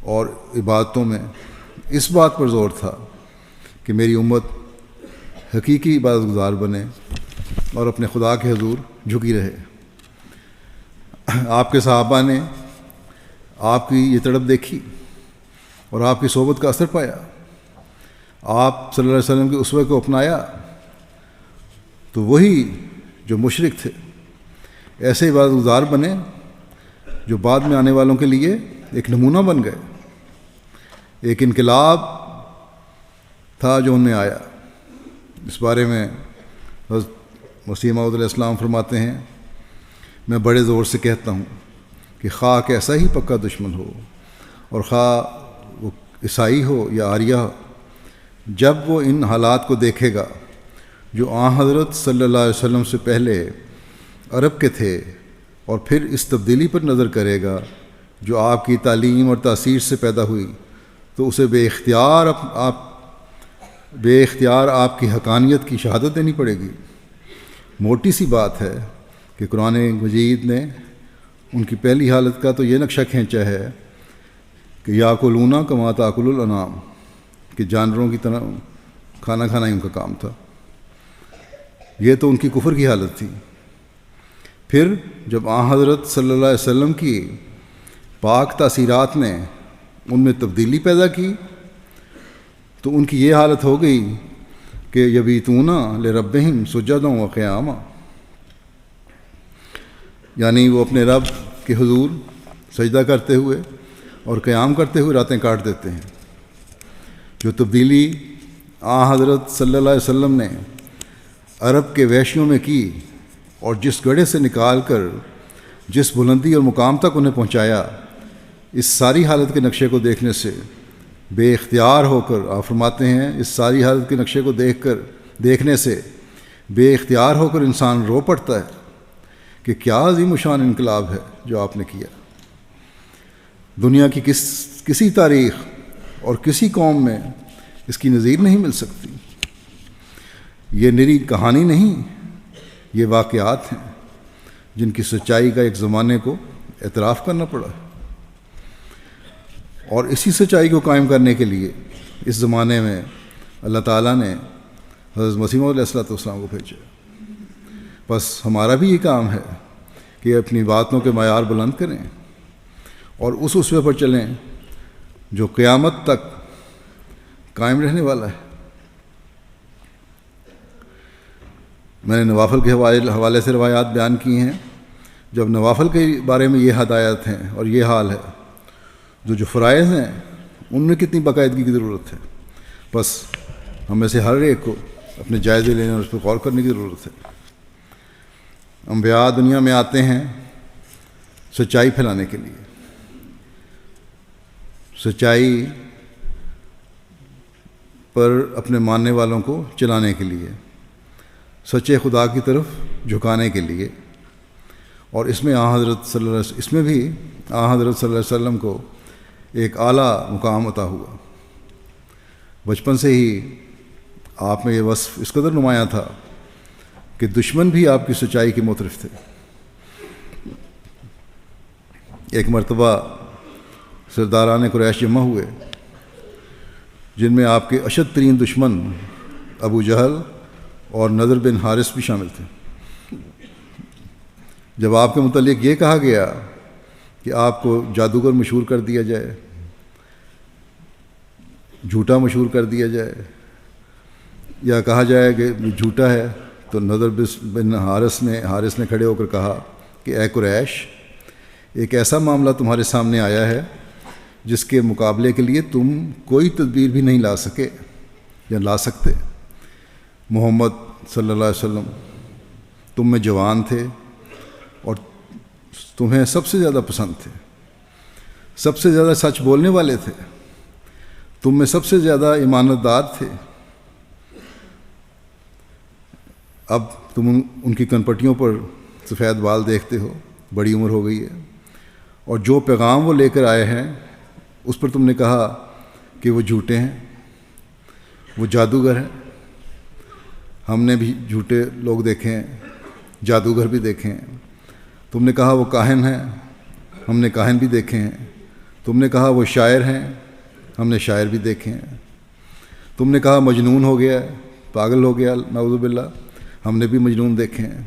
اور عبادتوں میں اس بات پر زور تھا کہ میری امت حقیقی عبادت گزار بنے اور اپنے خدا کے حضور جھکی رہے۔ آپ کے صحابہ نے آپ کی یہ تڑپ دیکھی اور آپ کی صحبت کا اثر پایا، آپ صلی اللہ علیہ وسلم کے اسوے کو اپنایا، تو وہی جو مشرک تھے ایسے عبادت گزار بنے جو بعد میں آنے والوں کے لیے ایک نمونہ بن گئے۔ ایک انقلاب تھا جو انہیں آیا۔ اس بارے میں حضرت مسیح موعود علیہ السلام فرماتے ہیں، میں بڑے زور سے کہتا ہوں کہ خواہ کیسا ہی پکا دشمن ہو، اور خواہ وہ عیسائی ہو یا آریہ ہو، جب وہ ان حالات کو دیکھے گا جو حضرت صلی اللہ علیہ وسلم سے پہلے عرب کے تھے، اور پھر اس تبدیلی پر نظر کرے گا جو آپ کی تعلیم اور تاثیر سے پیدا ہوئی، تو اسے بے اختیار آپ کی حقانیت کی شہادت دینی پڑے گی۔ موٹی سی بات ہے کہ قرآن مجید نے ان کی پہلی حالت کا تو یہ نقشہ کھینچا ہے کہ یاکلون کما تاکل الانعام، کہ جانوروں کی طرح کھانا کھانا ہی ان کا کام تھا۔ یہ تو ان کی کفر کی حالت تھی۔ پھر جب حضرت صلی اللہ علیہ وسلم کی پاک تاثیرات نے ان میں تبدیلی پیدا کی تو ان کی یہ حالت ہو گئی کہ یبیتون لربہم سجدا و قیاما، یعنی وہ اپنے رب کے حضور سجدہ کرتے ہوئے اور قیام کرتے ہوئے راتیں کاٹ دیتے ہیں۔ جو تبدیلی حضرت صلی اللہ علیہ وسلم نے عرب کے وحشیوں میں کی اور جس گڑھے سے نکال کر جس بلندی اور مقام تک انہیں پہنچایا، اس ساری حالت کے نقشے کو دیکھنے سے بے اختیار ہو کر، آپ فرماتے ہیں اس ساری حالت کے نقشے کو دیکھنے سے بے اختیار ہو کر انسان رو پڑتا ہے کہ کیا عظیم و شان انقلاب ہے جو آپ نے کیا۔ دنیا کی کسی تاریخ اور کسی قوم میں اس کی نظیر نہیں مل سکتی۔ یہ نری کہانی نہیں، یہ واقعات ہیں جن کی سچائی کا ایک زمانے کو اعتراف کرنا پڑا، اور اسی سچائی کو قائم کرنے کے لیے اس زمانے میں اللہ تعالیٰ نے حضرت مسیح موعود علیہ السلام کو بھیجا۔ بس ہمارا بھی یہ کام ہے کہ اپنی باتوں کے معیار بلند کریں اور اس اسوے پر چلیں جو قیامت تک قائم رہنے والا ہے۔ میں نے نوافل کے حوالے سے روایات بیان کی ہیں۔ جب نوافل کے بارے میں یہ ہدایت ہیں اور یہ حال ہے، جو فرائض ہیں ان میں کتنی باقاعدگی کی ضرورت ہے۔ بس ہم میں سے ہر ایک کو اپنے جائزے لینے اور اس پر غور کرنے کی ضرورت ہے۔ انبیاء دنیا میں آتے ہیں سچائی پھیلانے کے لیے، سچائی پر اپنے ماننے والوں کو چلانے کے لیے، سچے خدا کی طرف جھکانے کے لیے، اور اس میں حضرت صلی اللہ علیہ وسلم کو ایک اعلیٰ مقام عطا ہوا۔ بچپن سے ہی آپ میں یہ وصف اس قدر نمایاں تھا کہ دشمن بھی آپ کی سچائی کے معترف تھے۔ ایک مرتبہ سرداران قریش جمع ہوئے جن میں آپ کے اشد ترین دشمن ابو جہل اور نضر بن حارث بھی شامل تھے۔ جب آپ کے متعلق یہ کہا گیا کہ آپ کو جادوگر مشہور کر دیا جائے، جھوٹا مشہور کر دیا جائے، یا کہا جائے کہ جھوٹا ہے، تو نضر بن حارث نے کھڑے ہو کر کہا کہ اے قریش، ایک ایسا معاملہ تمہارے سامنے آیا ہے جس کے مقابلے کے لیے تم کوئی تدبیر بھی نہیں لا سکے یا لا سکتے۔ محمد صلی اللہ علیہ وسلم تم میں جوان تھے اور تمہیں سب سے زیادہ پسند تھے، سب سے زیادہ سچ بولنے والے تھے، تم میں سب سے زیادہ ایمانت دار تھے۔ اب تم ان کی کنپٹیوں پر سفید بال دیکھتے ہو، بڑی عمر ہو گئی ہے، اور جو پیغام وہ لے کر آئے ہیں اس پر تم نے کہا کہ وہ جھوٹے ہیں، وہ جادوگر ہیں۔ ہم نے بھی جھوٹے لوگ دیکھے ہیں، جادوگر بھی دیکھے ہیں۔ تم نے کہا وہ کاہن ہیں، ہم نے کاہن بھی دیکھے ہیں۔ تم نے کہا وہ شاعر ہیں، ہم نے شاعر بھی دیکھے ہیں۔ تم نے کہا مجنون ہو گیا، پاگل ہو گیا، نعوذ باللہ، ہم نے بھی مجنون دیکھے ہیں۔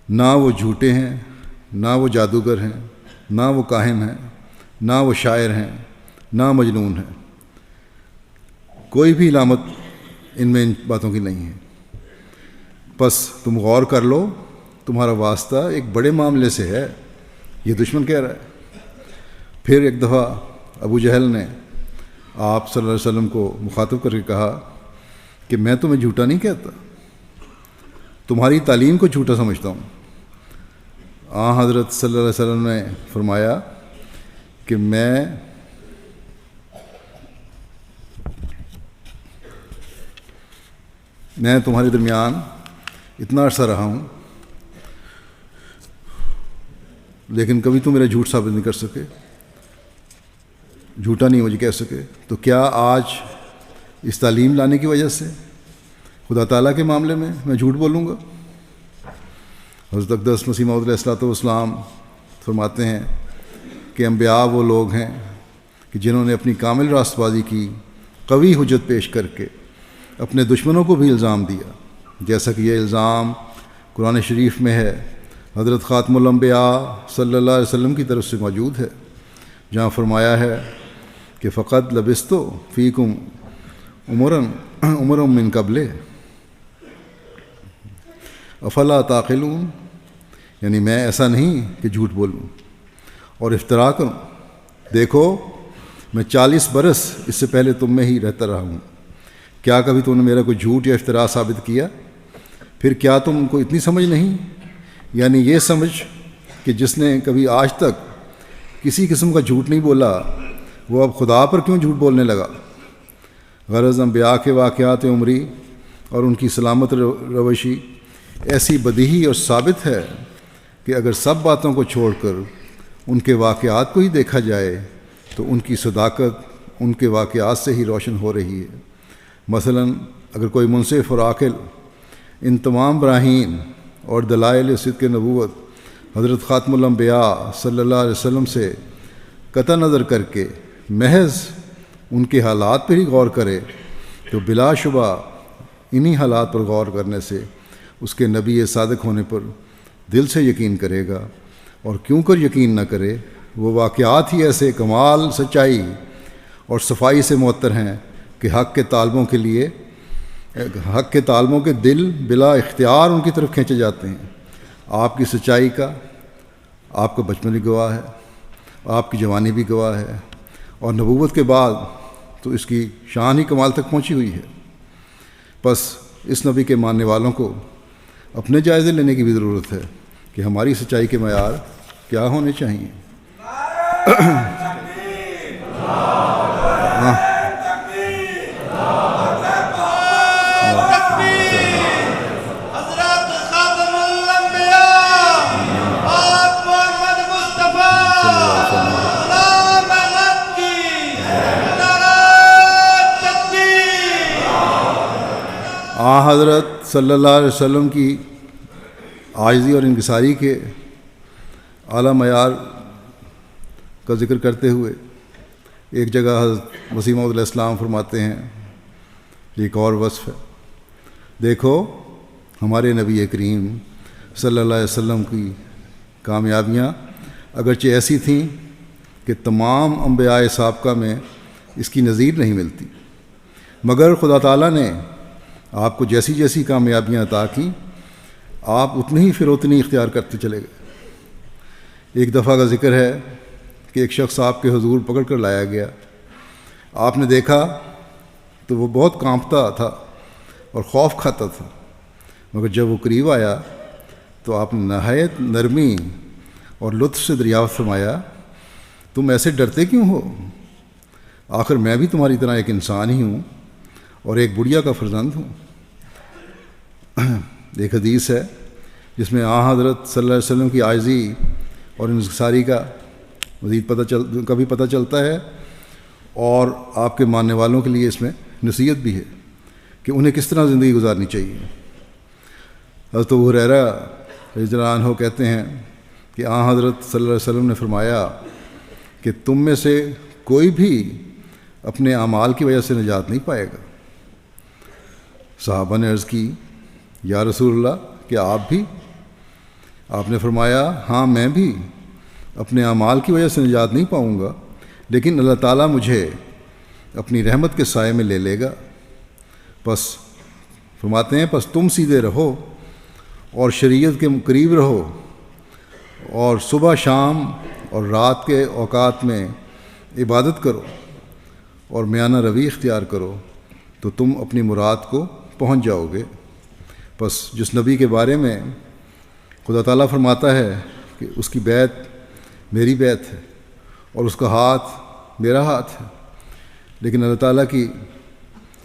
نہ وہ جھوٹے ہیں، نہ وہ جادوگر ہیں، نہ وہ کاہن ہیں، نہ وہ شاعر ہیں، نہ مجنون ہیں۔ کوئی بھی علامت ان میں ان باتوں کی نہیں ہے۔ پس تم غور کر لو، تمہارا واسطہ ایک بڑے معاملے سے ہے، یہ دشمن کہہ رہا ہے۔ پھر ایک دفعہ ابو جہل نے آپ صلی اللہ علیہ وسلم کو مخاطب کر کے کہا کہ میں تمہیں جھوٹا نہیں کہتا، تمہاری تعلیم کو جھوٹا سمجھتا ہوں۔ حضرت صلی اللہ علیہ وسلم نے فرمایا کہ میں تمہارے درمیان اتنا عرصہ رہا ہوں، لیکن کبھی تم میرا جھوٹ ثابت نہیں کر سکے، جھوٹا نہیں مجھے کہہ سکے، تو کیا آج اس تعلیم لانے کی وجہ سے خدا تعالیٰ کے معاملے میں جھوٹ بولوں گا؟ حضرت اقدس مسیح موعود علیہ السلام فرماتے ہیں کہ انبیاء وہ لوگ ہیں کہ جنہوں نے اپنی کامل راست بازی کی، قوی حجت پیش کر کے اپنے دشمنوں کو بھی الزام دیا، جیسا کہ یہ الزام قرآن شریف میں ہے، حضرت خاتم الانبیاء صلی اللہ علیہ وسلم کی طرف سے موجود ہے، جہاں فرمایا ہے کہ فقط لبستو فیکم عمرا من قبل افلا تعقلون، یعنی میں ایسا نہیں کہ جھوٹ بولوں اور افترا کروں، دیکھو میں 40 برس اس سے پہلے تم میں ہی رہتا رہا ہوں، کیا کبھی تم نے میرا کوئی جھوٹ یا افترا ثابت کیا؟ پھر کیا تم کو اتنی سمجھ نہیں؟ یعنی یہ سمجھ کہ جس نے کبھی آج تک کسی قسم کا جھوٹ نہیں بولا، وہ اب خدا پر کیوں جھوٹ بولنے لگا؟ غرض انبیاء کے واقعات عمری اور ان کی سلامت روشی ایسی بدیہی اور ثابت ہے کہ اگر سب باتوں کو چھوڑ کر ان کے واقعات کو ہی دیکھا جائے تو ان کی صداقت ان کے واقعات سے ہی روشن ہو رہی ہے۔ مثلا اگر کوئی منصف اور عاقل ان تمام براہین اور دلائل صدق نبوت حضرت خاتم الانبیاء صلی اللہ علیہ وسلم سے قطع نظر کر کے محض ان کے حالات پر ہی غور کرے تو بلا شبہ انہی حالات پر غور کرنے سے اس کے نبی صادق ہونے پر دل سے یقین کرے گا، اور کیوں کر یقین نہ کرے، وہ واقعات ہی ایسے کمال سچائی اور صفائی سے معطر ہیں کہ حق کے طالبوں کے دل بلا اختیار ان کی طرف کھینچے جاتے ہیں۔ آپ کی سچائی کا آپ کا بچپن بھی گواہ ہے، آپ کی جوانی بھی گواہ ہے، اور نبوت کے بعد تو اس کی شان ہی کمال تک پہنچی ہوئی ہے۔ بس اس نبی کے ماننے والوں کو اپنے جائزے لینے کی بھی ضرورت ہے کہ ہماری سچائی کے معیار کیا ہونے چاہیے۔ حضرت صلی اللہ علیہ وسلم کی عاجزی اور انکساری کے اعلیٰ معیار کا ذکر کرتے ہوئے ایک جگہ حضرت مسیح موعود علیہ السلام فرماتے ہیں، ایک اور وصف ہے، دیکھو ہمارے نبی کریم صلی اللہ علیہ وسلم کی کامیابیاں اگرچہ ایسی تھیں کہ تمام انبیاء سابقہ میں اس کی نظیر نہیں ملتی، مگر خدا تعالیٰ نے آپ کو جیسی جیسی کامیابیاں عطا کیں، آپ اتنی ہی پھر اتنی اختیار کرتے چلے گئے۔ ایک دفعہ کا ذکر ہے کہ ایک شخص آپ کے حضور پکڑ کر لایا گیا، آپ نے دیکھا تو وہ بہت کانپتا تھا اور خوف کھاتا تھا، مگر جب وہ قریب آیا تو آپ نے نہایت نرمی اور لطف سے دریافت فرمایا، تم ایسے ڈرتے کیوں ہو؟ آخر میں بھی تمہاری طرح ایک انسان ہی ہوں اور ایک بڑھیا کا فرزند ہوں۔ ایک حدیث ہے جس میں حضرت صلی اللہ علیہ وسلم کی عاجزی اور انکساری کا مزید پتہ چلتا ہے، اور آپ کے ماننے والوں کے لیے اس میں نصیحت بھی ہے کہ انہیں کس طرح زندگی گزارنی چاہیے۔ حضرت ابو ہریرہ رضی اللہ عنہ کہتے ہیں کہ حضرت صلی اللہ علیہ وسلم نے فرمایا کہ تم میں سے کوئی بھی اپنے اعمال کی وجہ سے نجات نہیں پائے گا۔ صحابہ نے عرض کی یا رسول اللہ کیا آپ بھی؟ آپ نے فرمایا ہاں میں بھی اپنے اعمال کی وجہ سے نجات نہیں پاؤں گا، لیکن اللہ تعالیٰ مجھے اپنی رحمت کے سائے میں لے لے گا۔ پس فرماتے ہیں پس تم سیدھے رہو اور شریعت کے قریب رہو، اور صبح شام اور رات کے اوقات میں عبادت کرو اور میانہ روی اختیار کرو تو تم اپنی مراد کو پہنچ جاؤ گے۔ پس جس نبی کے بارے میں خدا تعالیٰ فرماتا ہے کہ اس کی بیعت میری بیعت ہے اور اس کا ہاتھ میرا ہاتھ ہے، لیکن اللہ تعالیٰ کی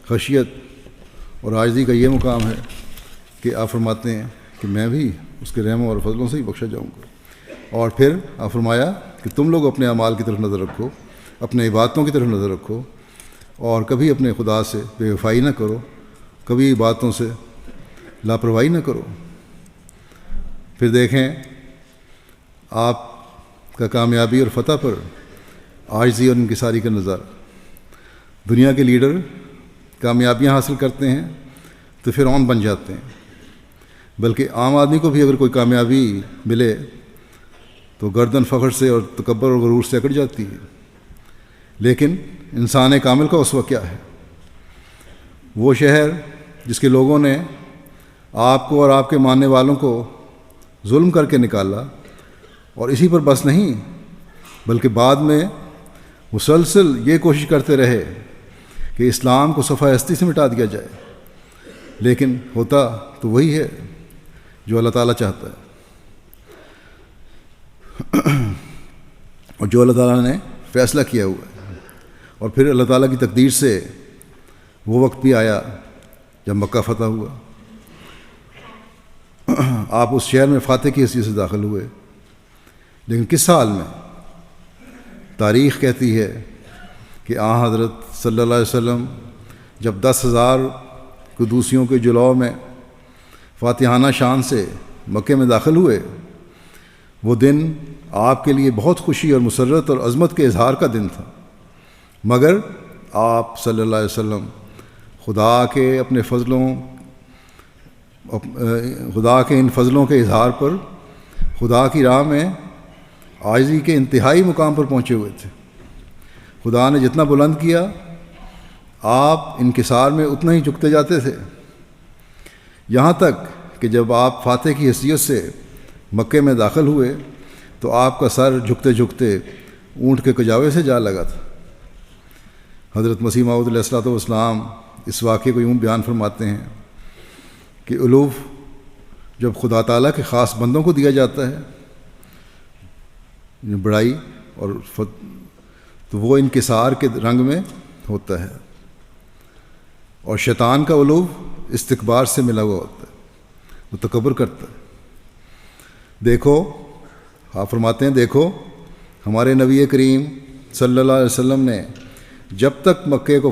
خشیت اور عاجزی کا یہ مقام ہے کہ آپ فرماتے ہیں کہ میں بھی اس کے رحم اور فضلوں سے ہی بخشا جاؤں گا۔ اور پھر آپ فرمایا کہ تم لوگ اپنے اعمال کی طرف نظر رکھو، اپنے عبادتوں کی طرف نظر رکھو، اور کبھی اپنے خدا سے بے وفائی نہ کرو، کبھی عبادتوں سے لاپرواہی نہ کرو۔ پھر دیکھیں آپ کا کامیابی اور فتح پر عاجزی اور انکساری کا نظارہ۔ دنیا کے لیڈر کامیابیاں حاصل کرتے ہیں تو فرعون بن جاتے ہیں، بلکہ عام آدمی کو بھی اگر کوئی کامیابی ملے تو گردن فخر سے اور تکبر اور غرور سے اکڑ جاتی ہے۔ لیکن انسان کامل کا اسوہ کیا ہے؟ وہ شہر جس کے لوگوں نے آپ کو اور آپ کے ماننے والوں کو ظلم کر کے نکالا، اور اسی پر بس نہیں بلکہ بعد میں مسلسل یہ کوشش کرتے رہے کہ اسلام کو صفحہ ہستی سے مٹا دیا جائے، لیکن ہوتا تو وہی ہے جو اللہ تعالیٰ چاہتا ہے، اور جو اللہ تعالیٰ نے فیصلہ کیا ہوا ہے۔ اور پھر اللہ تعالیٰ کی تقدیر سے وہ وقت بھی آیا جب مکہ فتح ہوا۔ آپ اس شہر میں فاتح کی حیثیت سے داخل ہوئے، لیکن کس سال میں؟ تاریخ کہتی ہے کہ حضرت صلی اللہ علیہ وسلم جب 10,000 قدوسیوں کے جلوہ میں فاتحانہ شان سے مکے میں داخل ہوئے، وہ دن آپ کے لیے بہت خوشی اور مسرت اور عظمت کے اظہار کا دن تھا، مگر آپ صلی اللہ علیہ وسلم خدا کے ان فضلوں کے اظہار پر خدا کی راہ میں عاجزی کے انتہائی مقام پر پہنچے ہوئے تھے۔ خدا نے جتنا بلند کیا آپ انکسار میں اتنا ہی جھکتے جاتے تھے، یہاں تک کہ جب آپ فاتح کی حیثیت سے مکے میں داخل ہوئے تو آپ کا سر جھکتے جھکتے اونٹ کے کجاوے سے جا لگا تھا۔ حضرت مسیح موعود علیہ الصلوۃ والسلام اس واقعے کو یوں بیان فرماتے ہیں کہ علوف جب خدا تعالیٰ کے خاص بندوں کو دیا جاتا ہے بڑائی اور تو وہ انکسار کے رنگ میں ہوتا ہے، اور شیطان کا علوف استکبار سے ملا ہوا ہوتا ہے، وہ تکبر کرتا ہے۔ دیکھو آپ فرماتے ہیں دیکھو ہمارے نبی کریم صلی اللہ علیہ وسلم نے جب مکے کو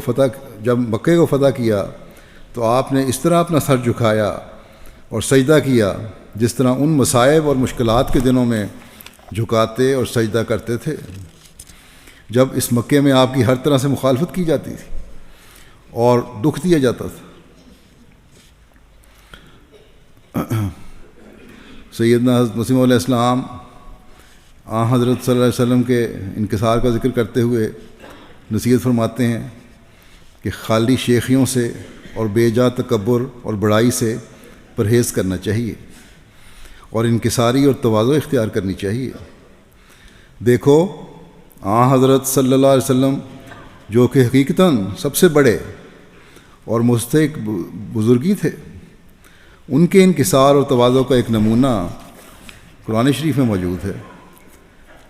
فتح کیا تو آپ نے اس طرح اپنا سر جھکایا اور سجدہ کیا جس طرح ان مصائب اور مشکلات کے دنوں میں جھکاتے اور سجدہ کرتے تھے، جب اس مکے میں آپ کی ہر طرح سے مخالفت کی جاتی تھی اور دکھ دیا جاتا تھا۔ سیدنا حضرت مسیح علیہ السلام حضرت صلی اللہ علیہ وسلم کے انکسار کا ذکر کرتے ہوئے نصیحت فرماتے ہیں کہ خالی شیخیوں سے اور بے جا تکبر اور بڑائی سے پرہیز کرنا چاہیے اور انکساری اور تواضع اختیار کرنی چاہیے۔ دیکھو حضرت صلی اللہ علیہ وسلم جو کہ حقیقتاً سب سے بڑے اور مستحق بزرگی تھے، ان کے انکسار اور تواضع کا ایک نمونہ قرآن شریف میں موجود ہے۔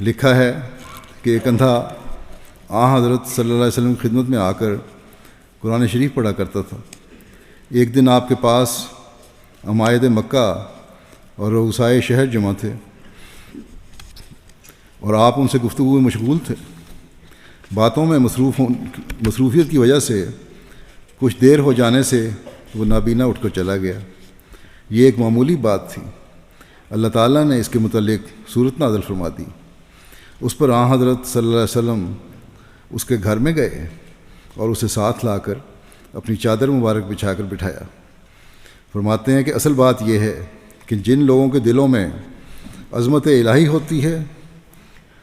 لکھا ہے کہ ایک اندھا حضرت صلی اللہ علیہ وسلم کی خدمت میں آ کر قرآن شریف پڑھا کرتا تھا۔ ایک دن آپ کے پاس عمائد مکہ اور رؤسائے شہر جمع تھے اور آپ ان سے گفتگو میں مشغول تھے۔ باتوں میں مصروفیت کی وجہ سے کچھ دیر ہو جانے سے وہ نابینا اٹھ کر چلا گیا۔ یہ ایک معمولی بات تھی، اللہ تعالیٰ نے اس کے متعلق صورت نازل فرما دی۔ اس پر آن حضرت صلی اللہ علیہ وسلم اس کے گھر میں گئے اور اسے ساتھ لا کر اپنی چادر مبارک بچھا کر بٹھایا۔ فرماتے ہیں کہ اصل بات یہ ہے کہ جن لوگوں کے دلوں میں عظمت الہی ہوتی ہے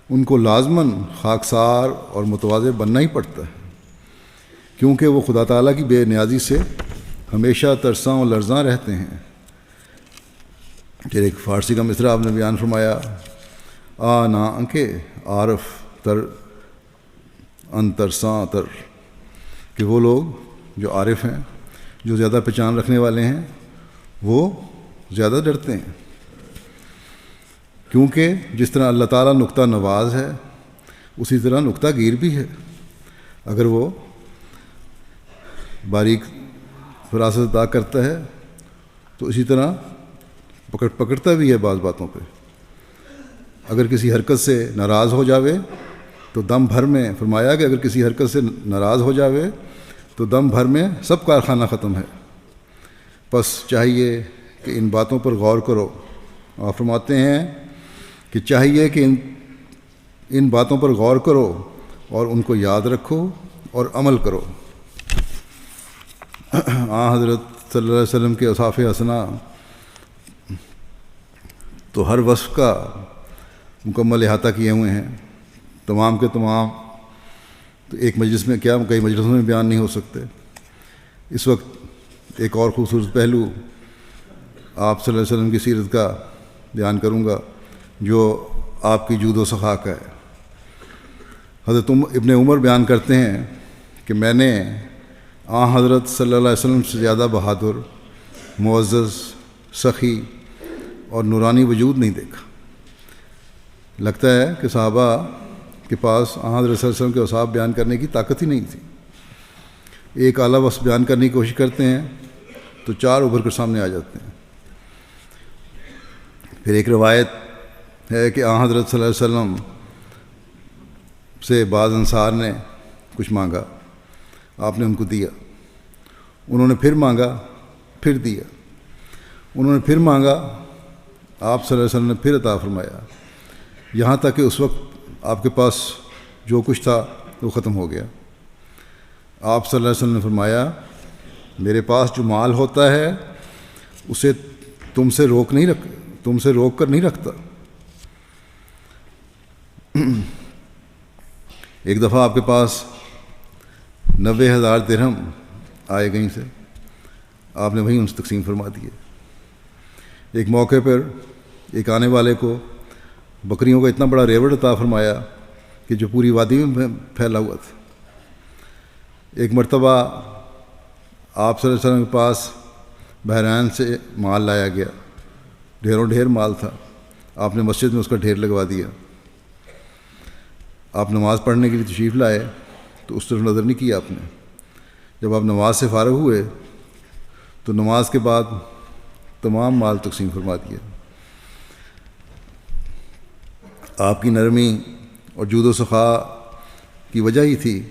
ان کو لازماً خاکسار اور متواضع بننا ہی پڑتا ہے، کیونکہ وہ خدا تعالیٰ کی بے نیازی سے ہمیشہ ترساں و لرزاں رہتے ہیں۔ پھر ایک فارسی کا مصرع آپ نے بیان فرمایا، آ نا انکے عارف تر ان ترساں تر، کہ وہ لوگ جو عارف ہیں، جو زیادہ پہچان رکھنے والے ہیں، وہ زیادہ ڈرتے ہیں، کیونکہ جس طرح اللہ تعالیٰ نقطہ نواز ہے اسی طرح نقطہ گیر بھی ہے۔ اگر وہ باریک فراست عطا کرتا ہے تو اسی طرح پکڑتا بھی ہے بعض باتوں پہ۔ اگر کسی حرکت سے ناراض ہو جاوے تو دم بھر میں، فرمایا کہ اگر کسی حرکت سے ناراض ہو جاوے تو دم بھر میں سب کارخانہ ختم ہے۔ بس چاہیے کہ ان باتوں پر غور کرو۔ آپ فرماتے ہیں کہ چاہیے کہ ان باتوں پر غور کرو اور ان کو یاد رکھو اور عمل کرو۔ حضرت صلی اللہ علیہ وسلم کے اوصاف حسنہ تو ہر وصف کا مکمل احاطہ کیے ہوئے ہیں، تمام کے تمام، تو ایک مجلس میں کیا کئی مجلسوں میں بیان نہیں ہو سکتے۔ اس وقت ایک اور خوبصورت پہلو آپ صلی اللہ علیہ وسلم کی سیرت کا بیان کروں گا جو آپ کی جود و سخا کا ہے۔ حضرت ابن عمر بیان کرتے ہیں کہ میں نے حضرت صلی اللہ علیہ وسلم سے زیادہ بہادر، معزز، سخی اور نورانی وجود نہیں دیکھا۔ لگتا ہے کہ صحابہ کے پاس حضرت صلی اللہ علیہ وسلم کے اوصاف بیان کرنے کی طاقت ہی نہیں تھی۔ ایک اعلیٰ وصف بیان کرنے کی کوشش کرتے ہیں تو چار ابھر کر سامنے آ جاتے ہیں۔ پھر ایک روایت ہے کہ حضرت صلی اللہ علیہ وسلم سے بعض انصار نے کچھ مانگا، آپ نے ان کو دیا، انہوں نے پھر مانگا، پھر دیا، انہوں نے پھر مانگا، آپ صلی اللہ علیہ وسلم نے پھر عطا فرمایا، یہاں تک کہ اس وقت آپ کے پاس جو کچھ تھا وہ ختم ہو گیا۔ آپ صلی اللہ علیہ وسلم نے فرمایا، میرے پاس جو مال ہوتا ہے اسے تم سے روک کر نہیں رکھتا۔ ایک دفعہ آپ کے پاس 90,000 درہم آئے کہیں سے، آپ نے وہیں ان سے تقسیم فرما دیے۔ ایک موقع پر ایک آنے والے کو بکریوں کا اتنا بڑا ریوڑ عطا فرمایا کہ جو پوری وادی میں پھیلا ہوا تھا۔ ایک مرتبہ آپ صلی اللہ علیہ وسلم کے پاس بحرین سے مال لایا گیا، ڈھیروں ڈھیر مال تھا، آپ نے مسجد میں اس کا ڈھیر لگوا دیا۔ آپ نماز پڑھنے کے لیے تشریف لائے تو اس طرف نظر نہیں کیا آپ نے۔ جب آپ نماز سے فارغ ہوئے تو نماز کے بعد تمام مال تقسیم فرما دیا۔ آپ کی نرمی اور جود و سخا کی وجہ ہی تھی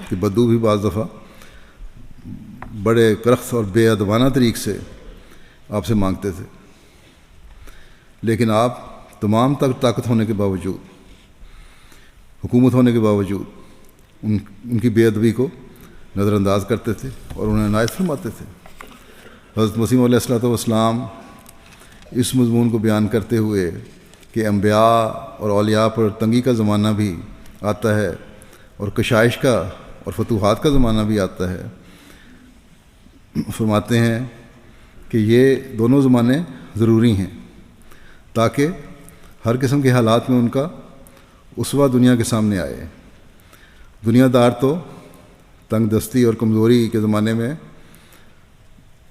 کہ بدو بھی بعض دفعہ بڑے کرخت اور بے ادبانہ طریق سے آپ سے مانگتے تھے، لیکن آپ تمام طاقت ہونے کے باوجود، حکومت ہونے کے باوجود ان کی بے ادبی کو نظر انداز کرتے تھے اور انہیں عنایت فرماتے تھے۔ حضرت مسیح علیہ الصلوۃ والسلام اس مضمون کو بیان کرتے ہوئے کہ انبیاء اور اولیاء پر تنگی کا زمانہ بھی آتا ہے اور کشائش کا اور فتوحات کا زمانہ بھی آتا ہے، فرماتے ہیں کہ یہ دونوں زمانے ضروری ہیں تاکہ ہر قسم کے حالات میں ان کا اسوہ دنیا کے سامنے آئے۔ دنیا دار تو تنگ دستی اور کمزوری کے زمانے میں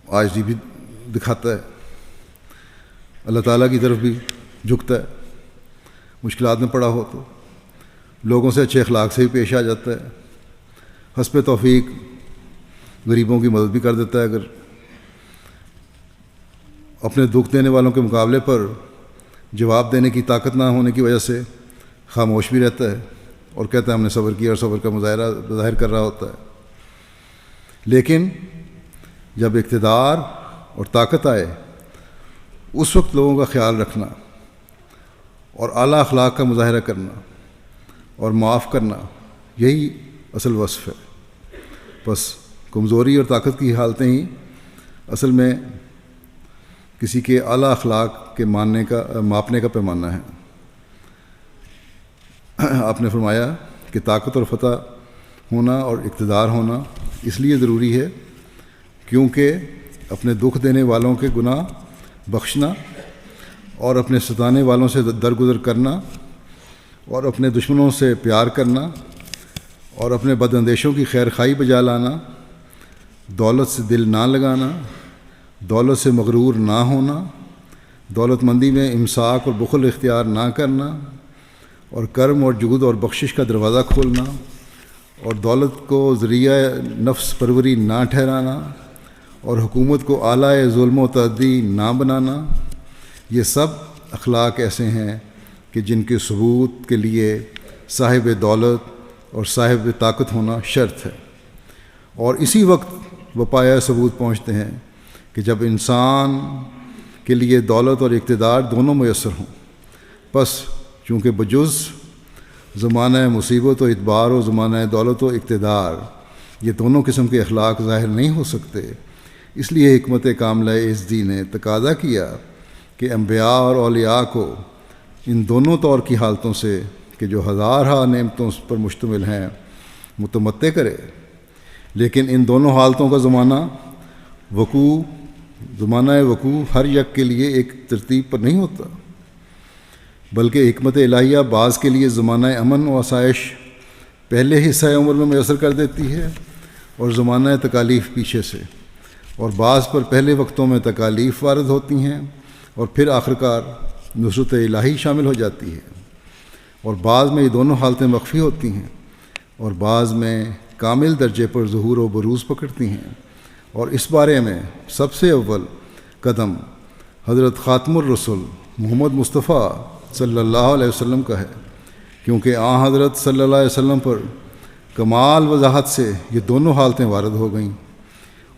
عاجزی بھی دکھاتا ہے، اللہ تعالیٰ کی طرف بھی جھکتا ہے، مشکلات میں پڑا ہو تو لوگوں سے اچھے اخلاق سے بھی پیش آ جاتا ہے، حسب توفیق غریبوں کی مدد بھی کر دیتا ہے، اگر اپنے دکھ دینے والوں کے مقابلے پر جواب دینے کی طاقت نہ ہونے کی وجہ سے خاموش بھی رہتا ہے اور کہتا ہے ہم نے صبر کیا، اور صبر کا ظاہر کر رہا ہوتا ہے۔ لیکن جب اقتدار اور طاقت آئے اس وقت لوگوں کا خیال رکھنا اور اعلیٰ اخلاق کا مظاہرہ کرنا اور معاف کرنا یہی اصل وصف ہے۔ بس کمزوری اور طاقت کی حالتیں ہی اصل میں کسی کے اعلیٰ اخلاق کے ماپنے کا پیمانہ ہے۔ آپ نے فرمایا کہ طاقت اور فتح ہونا اور اقتدار ہونا اس لیے ضروری ہے کیونکہ اپنے دکھ دینے والوں کے گناہ بخشنا اور اپنے ستانے والوں سے درگزر کرنا اور اپنے دشمنوں سے پیار کرنا اور اپنے بد اندیشوں کی خیر خواہی بجا لانا، دولت سے دل نہ لگانا، دولت سے مغرور نہ ہونا، دولت مندی میں امساک اور بخل اختیار نہ کرنا، اور کرم اور جہد اور بخشش کا دروازہ کھولنا، اور دولت کو ذریعہ نفس پروری نہ ٹھہرانا، اور حکومت کو آلہ ظلم و تعدی نہ بنانا، یہ سب اخلاق ایسے ہیں کہ جن کے ثبوت کے لیے صاحب دولت اور صاحب طاقت ہونا شرط ہے، اور اسی وقت وہ پایہ ثبوت پہنچتے ہیں کہ جب انسان کے لیے دولت اور اقتدار دونوں میسر ہوں۔ پس چونکہ بجز زمانہ مصیبت و ادبار و زمانہ دولت و اقتدار یہ دونوں قسم کے اخلاق ظاہر نہیں ہو سکتے، اس لیے حکمت کاملہ عزدی نے تقاضا کیا کہ انبیاء اور اولیاء کو ان دونوں طور کی حالتوں سے کہ جو ہزارہا نعمتوں پر مشتمل ہیں متمتع کرے، لیکن ان دونوں حالتوں کا زمانہ وقوع ہر یک کے لیے ایک ترتیب پر نہیں ہوتا، بلکہ حکمت الہیہ بعض کے لیے زمانہ امن و آسائش پہلے حصہ عمر میں میسر کر دیتی ہے اور زمانہ تکالیف پیچھے سے، اور بعض پر پہلے وقتوں میں تکالیف وارد ہوتی ہیں اور پھر آخرکار نصرت الہی شامل ہو جاتی ہے، اور بعض میں یہ دونوں حالتیں مخفی ہوتی ہیں اور بعض میں کامل درجے پر ظہور و بروز پکڑتی ہیں، اور اس بارے میں سب سے اول قدم حضرت خاتم الرسل محمد مصطفیٰ صلی اللہ علیہ وسلم کا ہے، کیونکہ حضرت صلی اللہ علیہ وسلم پر کمال وضاحت سے یہ دونوں حالتیں وارد ہو گئیں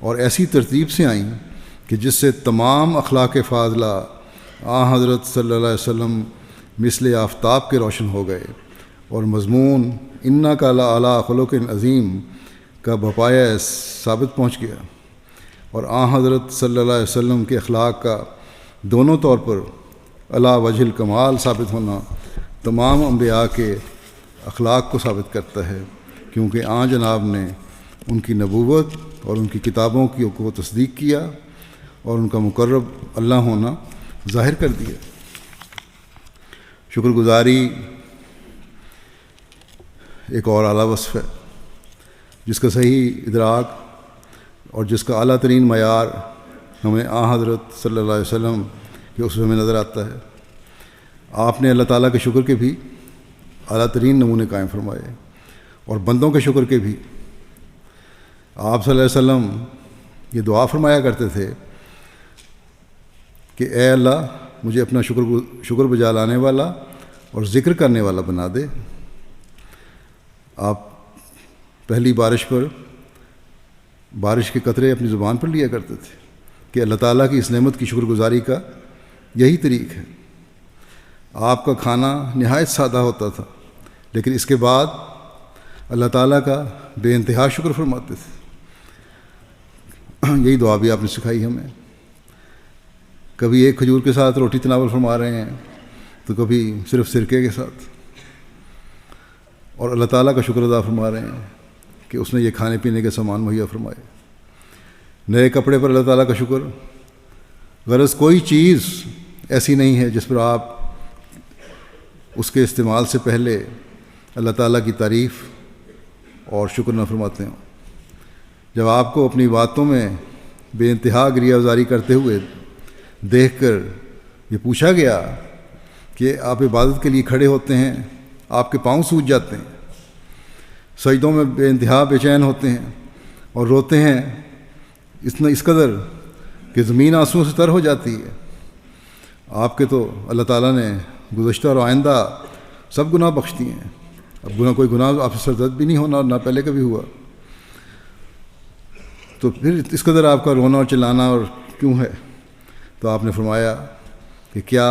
اور ایسی ترتیب سے آئیں کہ جس سے تمام اخلاق فاضلہ حضرت صلی اللہ علیہ وسلم مثل آفتاب کے روشن ہو گئے، اور مضمون انک لعلی خلق عظیم کا بپایہ ثابت پہنچ گیا، اور حضرت صلی اللہ علیہ وسلم کے اخلاق کا دونوں طور پر علی وجہ الکمال ثابت ہونا تمام انبیاء کے اخلاق کو ثابت کرتا ہے، کیونکہ جناب نے ان کی نبوت اور ان کی کتابوں کو تصدیق کیا اور ان کا مقرب اللہ ہونا ظاہر کر دیا۔ شکر گزاری ایک اور اعلیٰ وصف ہے جس کا صحیح ادراک اور جس کا اعلیٰ ترین معیار ہمیں حضرت صلی اللہ علیہ وسلم کے اسوے میں نظر آتا ہے۔ آپ نے اللہ تعالیٰ کے شکر کے بھی اعلیٰ ترین نمونے قائم فرمائے اور بندوں کے شکر کے بھی۔ آپ صلی اللہ علیہ وسلم یہ دعا فرمایا کرتے تھے کہ اے اللہ مجھے اپنا شکر بجا لانے والا اور ذکر کرنے والا بنا دے۔ آپ پہلی بارش پر بارش کے قطرے اپنی زبان پر لیا کرتے تھے کہ اللہ تعالیٰ کی اس نعمت کی شکر گزاری کا یہی طریق ہے۔ آپ کا کھانا نہایت سادہ ہوتا تھا، لیکن اس کے بعد اللہ تعالیٰ کا بے انتہا شکر فرماتے تھے۔ یہی دعا بھی آپ نے سکھائی ہمیں۔ کبھی ایک کھجور کے ساتھ روٹی تناول فرما رہے ہیں تو کبھی صرف سرکے کے ساتھ، اور اللہ تعالیٰ کا شکر ادا فرما رہے ہیں کہ اس نے یہ کھانے پینے کے سامان مہیا فرمائے۔ نئے کپڑے پر اللہ تعالیٰ کا شکر، غرض کوئی چیز ایسی نہیں ہے جس پر آپ اس کے استعمال سے پہلے اللہ تعالیٰ کی تعریف اور شکر نہ فرماتے ہوں۔ جب آپ کو اپنی باتوں میں بے انتہا گریہ وزاری کرتے ہوئے دیکھ کر یہ پوچھا گیا کہ آپ عبادت کے لیے کھڑے ہوتے ہیں، آپ کے پاؤں سوج جاتے ہیں، سجدوں میں بے انتہا بے چین ہوتے ہیں اور روتے ہیں اس قدر کہ زمین آنسوؤں سے تر ہو جاتی ہے۔ آپ کے تو اللہ تعالیٰ نے گزشتہ اور آئندہ سب گناہ بخش دیے ہیں، اب کوئی گناہ آپ سے سرزد بھی نہیں ہونا اور نہ پہلے کبھی ہوا، تو پھر اس قدر آپ کا رونا اور چلانا اور کیوں ہے؟ تو آپ نے فرمایا کہ کیا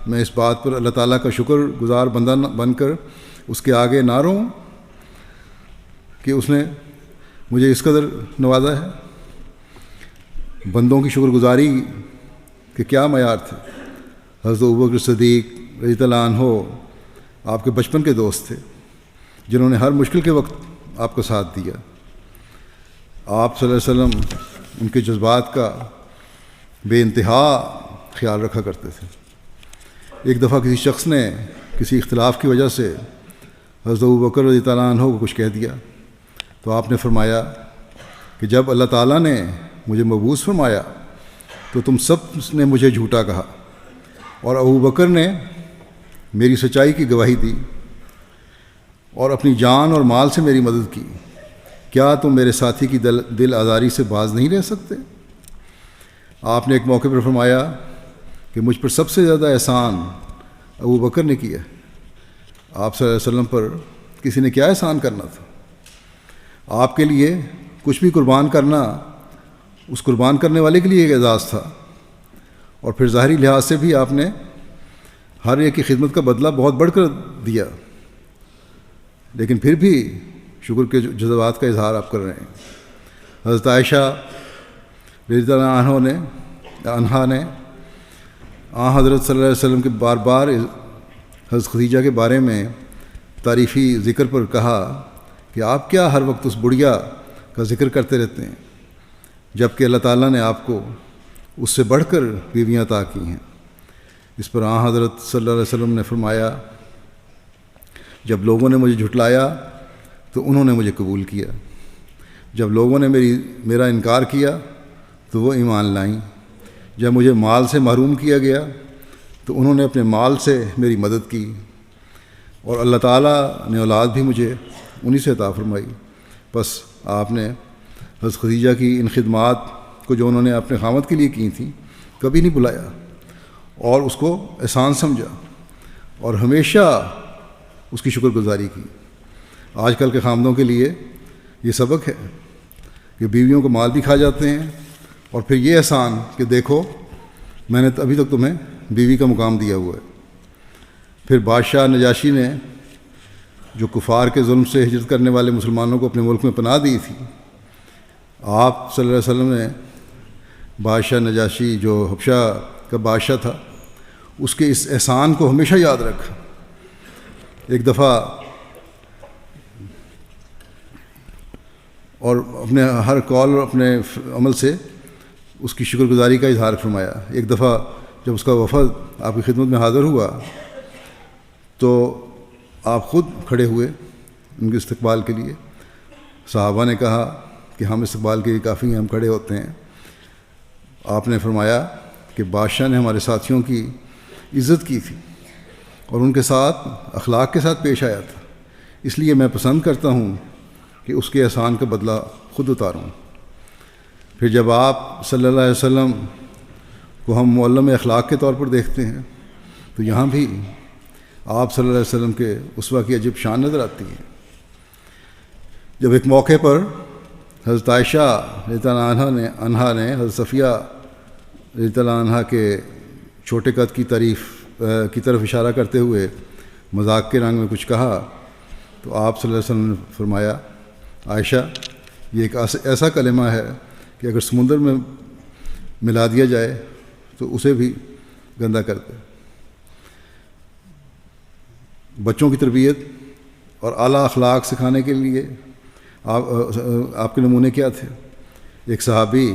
میں اس بات پر اللہ تعالیٰ کا شکر گزار بندہ بن کر اس کے آگے نہ رہوں کہ اس نے مجھے اس قدر نوازا ہے؟ بندوں کی شکر گزاری کے کیا معیار تھے؟ حضرت ابوبکر صدیق رضی اللہ عنہ آپ کے بچپن کے دوست تھے، جنہوں نے ہر مشکل کے وقت آپ کا ساتھ دیا۔ آپ صلی اللہ علیہ وسلم ان کے جذبات کا بے انتہا خیال رکھا کرتے تھے۔ ایک دفعہ کسی شخص نے کسی اختلاف کی وجہ سے حضرت ابوبکر رضی اللہ عنہ کو کچھ کہہ دیا، تو آپ نے فرمایا کہ جب اللہ تعالیٰ نے مجھے مبعوث فرمایا تو تم سب نے مجھے جھوٹا کہا، اور ابوبکر نے میری سچائی کی گواہی دی اور اپنی جان اور مال سے میری مدد کی، کیا تم میرے ساتھی کی دل آزاری سے باز نہیں رہ سکتے؟ آپ نے ایک موقع پر فرمایا کہ مجھ پر سب سے زیادہ احسان ابوبکر نے کیا۔ آپ صلی اللہ علیہ وسلم پر کسی نے کیا احسان کرنا تھا؟ آپ کے لیے کچھ بھی قربان کرنا اس قربان کرنے والے کے لیے ایک اعزاز تھا، اور پھر ظاہری لحاظ سے بھی آپ نے ہر ایک کی خدمت کا بدلہ بہت بڑھ کر دیا، لیکن پھر بھی شکر کے جذبات کا اظہار آپ کر رہے ہیں۔ حضرت عائشہ رضی اللہ عنہا نے حضرت صلی اللہ علیہ وسلم کے بار بار حضرت خدیجہ کے بارے میں تعریفی ذکر پر کہا کہ آپ کیا ہر وقت اس بڑھیا کا ذکر کرتے رہتے ہیں، جب کہ اللہ تعالیٰ نے آپ کو اس سے بڑھ کر بیویاں عطا کی ہیں۔ اس پر حضرت صلی اللہ علیہ وسلم نے فرمایا، جب لوگوں نے مجھے جھٹلایا تو انہوں نے مجھے قبول کیا، جب لوگوں نے میرا انکار کیا تو وہ ایمان لائیں، جب مجھے مال سے محروم کیا گیا تو انہوں نے اپنے مال سے میری مدد کی، اور اللہ تعالیٰ نے اولاد بھی مجھے انہی سے عطا فرمائی۔ بس آپ نے حضرت خدیجہ کی ان خدمات کو جو انہوں نے اپنے خامد کے لیے کی تھیں کبھی نہیں بلایا، اور اس کو احسان سمجھا اور ہمیشہ اس کی شکر گزاری کی۔ آج کل کے خامدوں کے لیے یہ سبق ہے کہ بیویوں کو مال بھی کھا جاتے ہیں، اور پھر یہ احسان کہ دیکھو میں نے ابھی تک تمہیں بیوی کا مقام دیا ہوا ہے۔ پھر بادشاہ نجاشی نے جو کفار کے ظلم سے ہجرت کرنے والے مسلمانوں کو اپنے ملک میں پناہ دی تھی، آپ صلی اللہ علیہ وسلم نے بادشاہ نجاشی جو حبشہ کا بادشاہ تھا اس کے اس احسان کو ہمیشہ یاد رکھا۔ ایک دفعہ اور اپنے ہر قول اور اپنے عمل سے اس کی شکر گزاری کا اظہار فرمایا۔ ایک دفعہ جب اس کا وفد آپ کی خدمت میں حاضر ہوا تو آپ خود کھڑے ہوئے ان کے استقبال کے لیے۔ صحابہ نے کہا کہ ہم استقبال کے لیے کافی ہیں، ہم کھڑے ہوتے ہیں۔ آپ نے فرمایا کہ بادشاہ نے ہمارے ساتھیوں کی عزت کی تھی اور ان کے ساتھ اخلاق کے ساتھ پیش آیا تھا، اس لیے میں پسند کرتا ہوں کہ اس کے احسان کا بدلہ خود اتاروں۔ پھر جب آپ صلی اللہ علیہ وسلم کو ہم معلم اخلاق کے طور پر دیکھتے ہیں تو یہاں بھی آپ صلی اللہ علیہ وسلم کے اسوہ کی عجیب شان نظر آتی ہے۔ جب ایک موقع پر حضرت عائشہ رضی اللہ عنہا نے حضرت صفیہ رضی اللہ عنہا کے چھوٹے قد کی طرف اشارہ کرتے ہوئے مذاق کے رنگ میں کچھ کہا تو آپ صلی اللہ علیہ وسلم نے فرمایا، عائشہ یہ ایک ایسا کلمہ ہے کہ اگر سمندر میں ملا دیا جائے تو اسے بھی گندا کر دے۔ بچوں کی تربیت اور اعلیٰ اخلاق سکھانے کے لیے آپ کے نمونے کیا تھے؟ ایک صحابی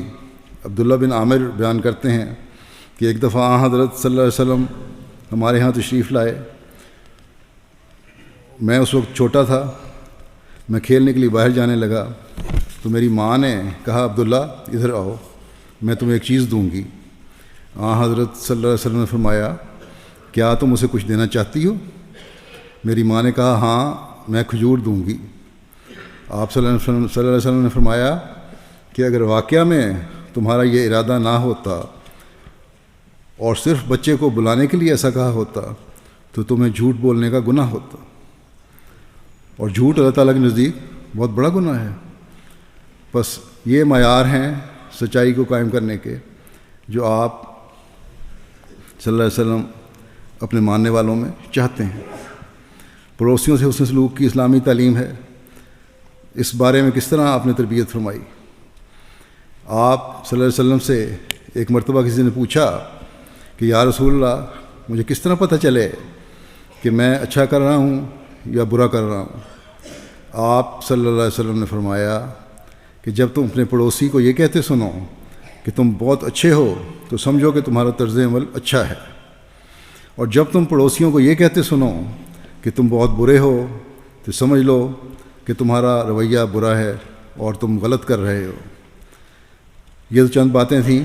عبداللہ بن عامر بیان کرتے ہیں کہ ایک دفعہ حضرت صلی اللہ علیہ وسلم ہمارے ہاں تشریف لائے۔ میں اس وقت چھوٹا تھا، میں کھیلنے کے لیے باہر جانے لگا تو میری ماں نے کہا، عبداللہ ادھر آؤ، میں تمہیں ایک چیز دوں گی۔ حضرت صلی اللہ علیہ وسلم نے فرمایا، کیا تم اسے کچھ دینا چاہتی ہو؟ میری ماں نے کہا، ہاں میں کھجور دوں گی۔ آپ صلی اللہ علیہ وسلم نے فرمایا کہ اگر واقعہ میں تمہارا یہ ارادہ نہ ہوتا اور صرف بچے کو بلانے کے لیے ایسا کہا ہوتا تو تمہیں جھوٹ بولنے کا گناہ ہوتا، اور جھوٹ اللہ تعالیٰ کے نزدیک بہت بڑا گناہ ہے۔ بس یہ معیار ہیں سچائی کو قائم کرنے کے جو آپ صلی اللہ علیہ وسلم اپنے ماننے والوں میں چاہتے ہیں۔ پڑوسیوں سے حسن سلوک کی اسلامی تعلیم ہے، اس بارے میں کس طرح آپ نے تربیت فرمائی؟ آپ صلی اللہ علیہ وسلم سے ایک مرتبہ کسی نے پوچھا کہ یا رسول اللہ، مجھے کس طرح پتہ چلے کہ میں اچھا کر رہا ہوں یا برا کر رہا ہوں؟ آپ صلی اللہ علیہ وسلم نے فرمایا کہ جب تم اپنے پڑوسی کو یہ کہتے سنو کہ تم بہت اچھے ہو تو سمجھو کہ تمہارا طرز عمل اچھا ہے، اور جب تم پڑوسیوں کو یہ کہتے سنو کہ تم بہت برے ہو تو سمجھ لو کہ تمہارا رویہ برا ہے اور تم غلط کر رہے ہو۔ یہ تو چند باتیں تھیں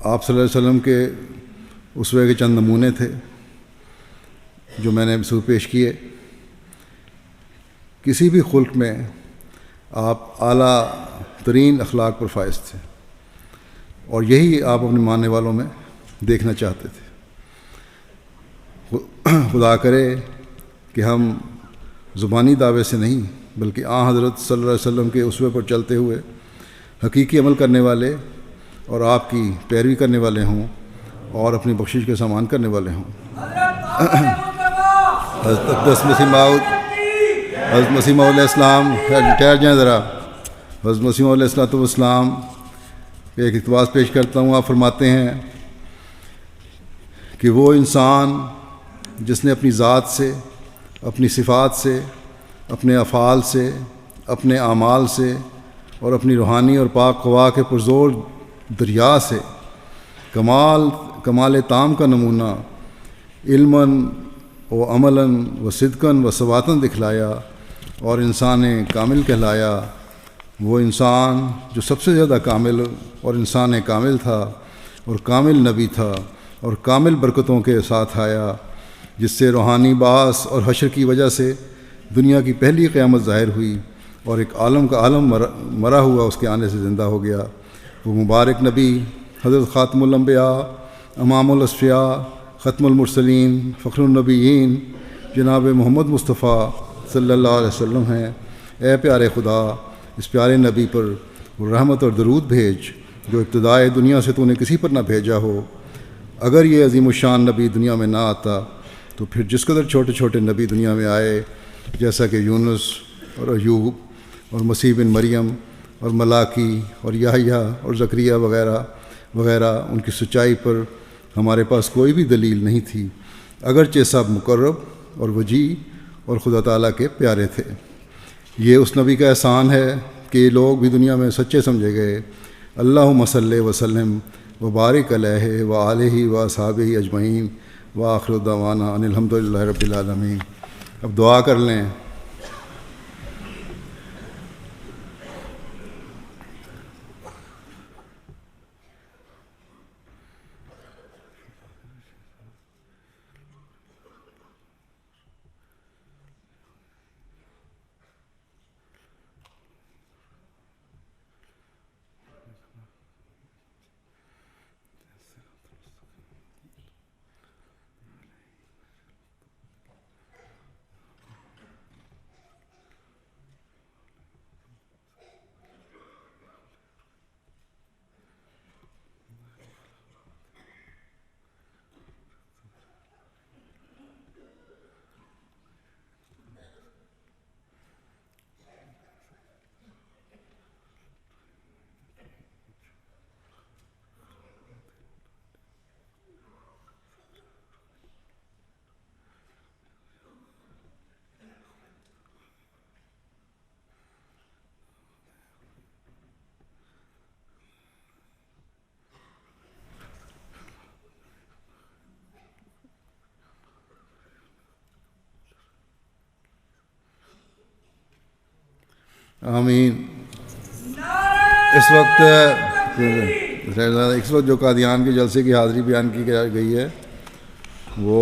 آپ صلی اللہ علیہ وسلم کے اسوے کے چند نمونے تھے جو میں نے سب پیش کیے۔ کسی بھی خلق میں آپ اعلیٰ ترین اخلاق پر فائز تھے، اور یہی آپ اپنے ماننے والوں میں دیکھنا چاہتے تھے۔ خدا کرے کہ ہم زبانی دعوے سے نہیں بلکہ حضرت صلی اللہ علیہ وسلم کے اسوے پر چلتے ہوئے حقیقی عمل کرنے والے اور آپ کی پیروی کرنے والے ہوں اور اپنی بخشش کے سامان کرنے والے ہوں۔ حضرت اقدس مسیح موعود علیہ السلام، ٹھہر جائیں ذرا، حضرت مسیح موعود علیہ السلام ایک اقتباس پیش کرتا ہوں۔ آپ فرماتے ہیں کہ وہ انسان جس نے اپنی ذات سے، اپنی صفات سے، اپنے افعال سے، اپنے اعمال سے اور اپنی روحانی اور پاک قوا کے پرزور دریا سے کمال تام کا نمونہ علماً و عملاً و صدقاً و ثباتاً دکھلایا اور انسان کامل کہلایا، وہ انسان جو سب سے زیادہ کامل اور انسان کامل تھا اور کامل نبی تھا اور کامل برکتوں کے ساتھ آیا، جس سے روحانی باعث اور حشر کی وجہ سے دنیا کی پہلی قیامت ظاہر ہوئی اور ایک عالم کا عالم مرا ہوا اس کے آنے سے زندہ ہو گیا۔ وہ مبارک نبی حضرت خاتم الانبیاء، امام الاصفیاء، ختم المرسلین، فخر النبیین جناب محمد مصطفیٰ صلی اللہ علیہ وسلم ہیں۔ اے پیارے خدا، اس پیارے نبی پر رحمت اور درود بھیج جو ابتدائے دنیا سے تو نے کسی پر نہ بھیجا ہو۔ اگر یہ عظیم الشان نبی دنیا میں نہ آتا تو پھر جس قدر چھوٹے چھوٹے نبی دنیا میں آئے، جیسا کہ یونس اور ایوب اور مسیح بن مریم اور ملاکی اور یحییٰ اور زکریا وغیرہ وغیرہ، ان کی سچائی پر ہمارے پاس کوئی بھی دلیل نہیں تھی، اگرچہ سب مقرب اور وجیح اور خدا تعالیٰ کے پیارے تھے۔ یہ اس نبی کا احسان ہے کہ یہ لوگ بھی دنیا میں سچے سمجھے گئے۔ اللہم صلی وسلم وبارک علیہ وآلہ واصحابہ اجمعین وآخر دعوانا ان الحمد للہ رب العالمین۔ اب دعا کر لیں۔ آمین۔ اس وقت جو قادیان کے جلسے کی حاضری بیان کی گئی ہے وہ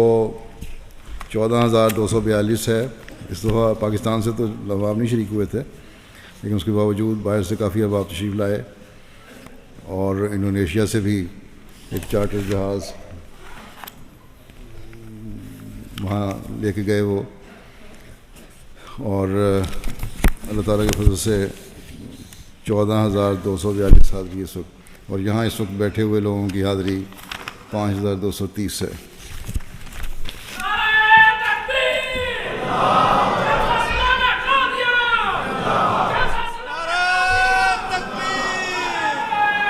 14,242 ہے۔ اس دفعہ پاکستان سے تو احباب نہیں شریک ہوئے تھے، لیکن اس کے باوجود باہر سے کافی احباب تشریف لائے، اور انڈونیشیا سے بھی ایک چارٹر جہاز وہاں لے کے گئے وہ، اور اللہ تعالیٰ کے فضل سے 14,242 حاضری اس وقت، اور یہاں اس وقت بیٹھے ہوئے لوگوں کی حاضری 5,230 ہے۔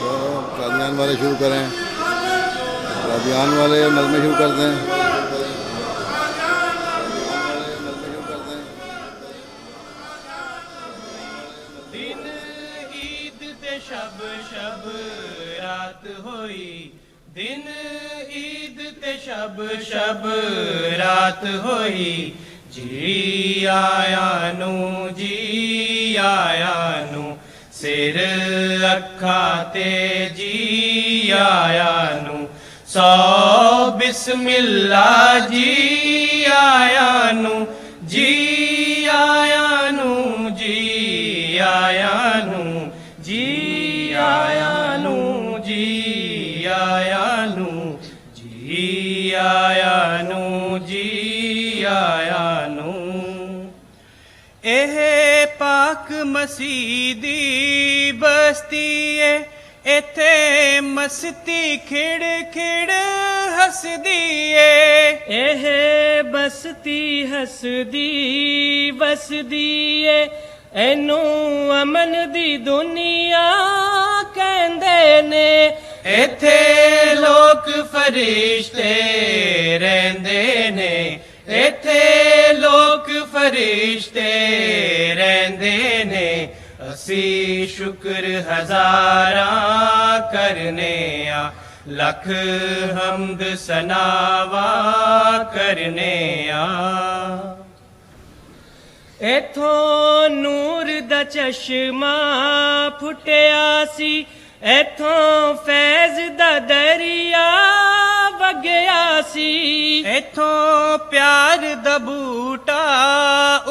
تو قادیان والے شروع کریں، قادیان والے نظمیں شروع کر دیں۔
دن عید تے شب شب رات ہوئی، دن عید تے شب شب رات ہوئی، جی آیا نو سر اکھا تے جی آیا نو، سو بسم اللہ جی آیا نو، جی آیا نو، جی آیا نو، جی آیا نو، جی آیا نو، جی آیا نو، جی آیا نو۔ اے پاک مسیح دی بستی ہے، ایتھے مستی کھڑ کھڑ ہسدی ہے،
ਇਹ ਬਸਤੀ ਹੱਸਦੀ ਵਸਦੀ ਏ ਇਹਨੂੰ ਅਮਨ ਦੀ ਦੁਨੀਆ ਕਹਿੰਦੇ ਨੇ।
ایتھے لوک فرشتے رہندے نے، ایتھے لوک فرشتے رہندے نے، اسی شکر ہزاراں کرنے آ، لکھ حمد ثناواں کرنے آ۔
ਇੱਥੋਂ ਨੂਰ ਦਾ ਚਸ਼ਮਾ ਫੁੱਟਿਆ ਸੀ، ਇੱਥੋਂ ਫੈਜ਼ ਦਾ ਦਰਿਆ ਵਗਿਆ ਸੀ,
ਇੱਥੋਂ ਪਿਆਰ ਦਾ ਬੂਟਾ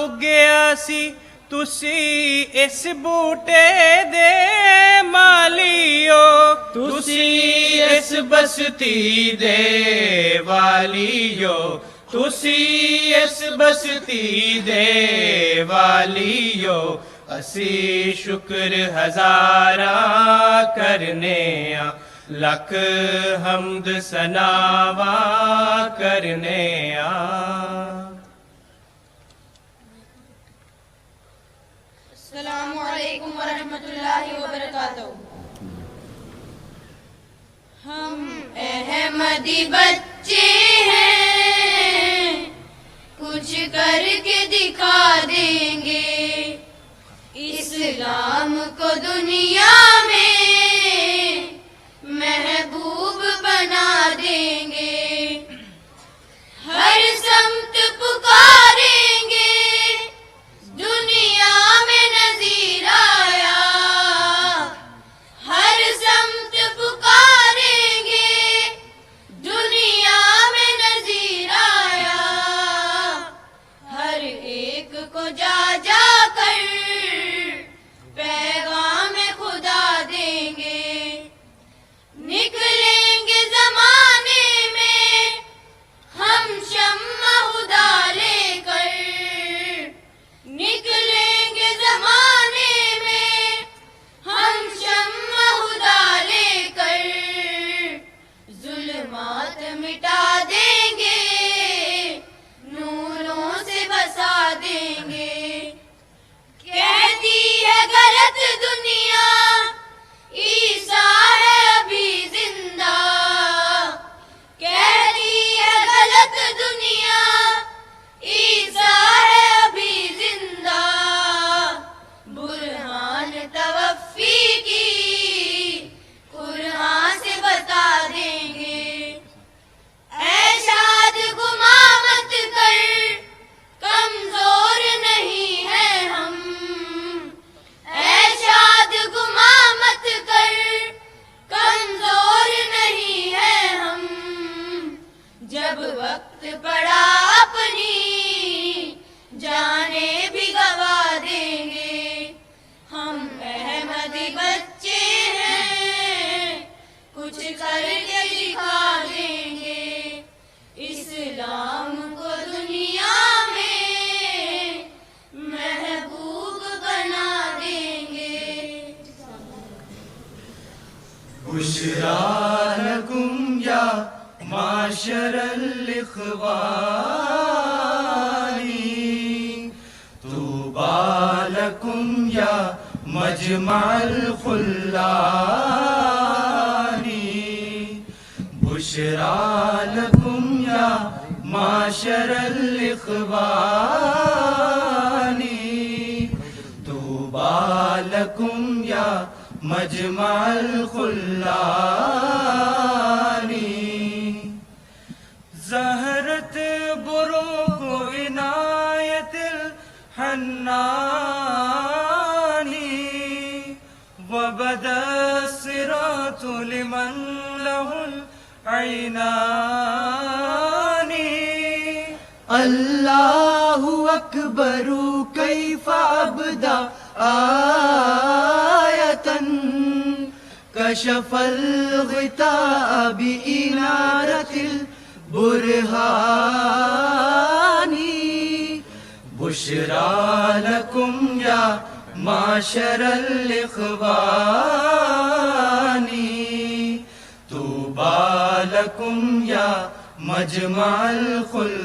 ਉੱਗਿਆ ਸੀ, ਤੁਸੀਂ ਇਸ ਬੂਟੇ ਦੇ ਮਾਲੀਓ، ਤੁਸੀਂ ਇਸ ਬਸਤੀ ਦੇ ਵਾਲੀਓ، ਤੁਸੀਂ ਇਸ ਬਸਤੀ ਦੇ ਵਾਲੀਓ، ਅਸੀਂ ਸ਼ੁਕਰ ਹਜ਼ਾਰਾਂ ਕਰਨੇ ਆ، ਲੱਖ ਹਮਦ ਸਨਾਵਾਂ ਕਰਨੇ ਆ۔
السلام علیکم ورحمۃ اللہ وبرکاتہ۔ ہم احمدی بچے ہیں، کچھ کر کے دکھا دیں گے، اسلام کو دنیا میں محبوب بنا دیں گے، ہر سمت پکاریں گے، دنیا میں نذیر آیا، ہر سمت پکاریں گے، دنیا میں نذیر آیا، ہر ایک کو جا جا کر پیغام خدا
بشرى لكم يا معشر الإخوان طوبى لكم يا مجمع الخلان بشرى لكم يا معشر الإخوان طوبى لكم يا مجمع الخلان زهرت بروق عناية الحنان وبدا الصراط لمن له العينان الله أكبر كيف أبدأ آية كشف الغطاء بإنارة البرهان بشرى لكم يا معشر الإخوان طوبى لكم يا مجمع الخلان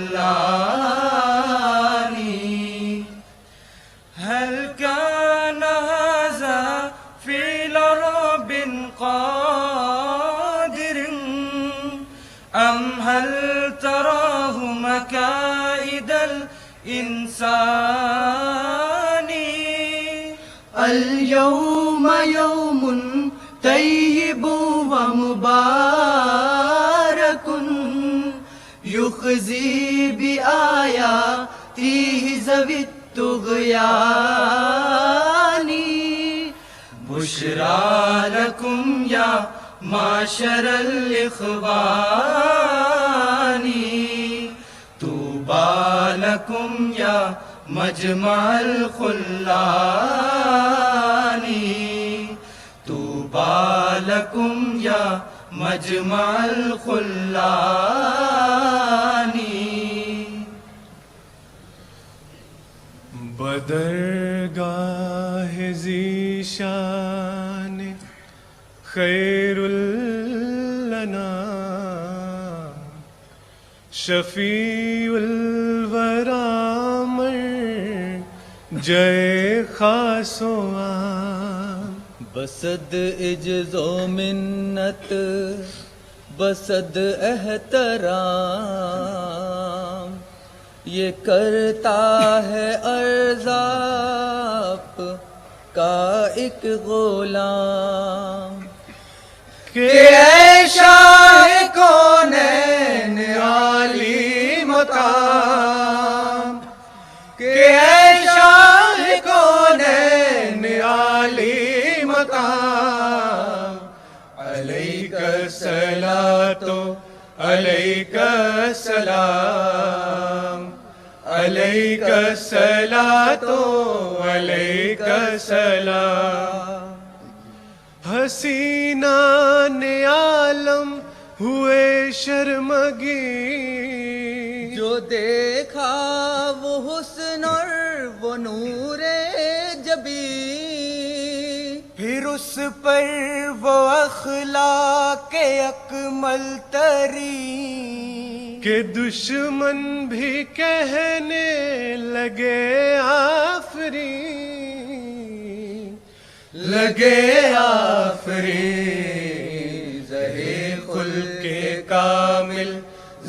هل كان هذا في لرب قادر أم هل تراه مكائد الإنسان اليوم يوم طيب ومبارك يخزي بآياته ذوي الطغيان بشرى لكم يا معشر الإخوان طوبى لكم يا مجمع الخلان طوبى لكم يا مجمع الخلان
بدرگاہ ذیشان خیر الانام شفیع الورا مرجع خاص و عام
بسد عجز و منت بسد احترام یہ کرتا ہے عرض آپ کا ایک غلام
کہ اے شاہ کونین عالی مقام کہ اے شاہ کونین عالی مقام علیک الصلاۃ علیک السلام علیک الصلاۃ علیک السلام حسینان عالم ہوئے شرمگی
جو دیکھا وہ حسن اور وہ نور جبی
پھر اس پر وہ اخلاق اکمل ترین کہ دشمن بھی کہنے لگے آفرین لگے آفرین زہے خلق کامل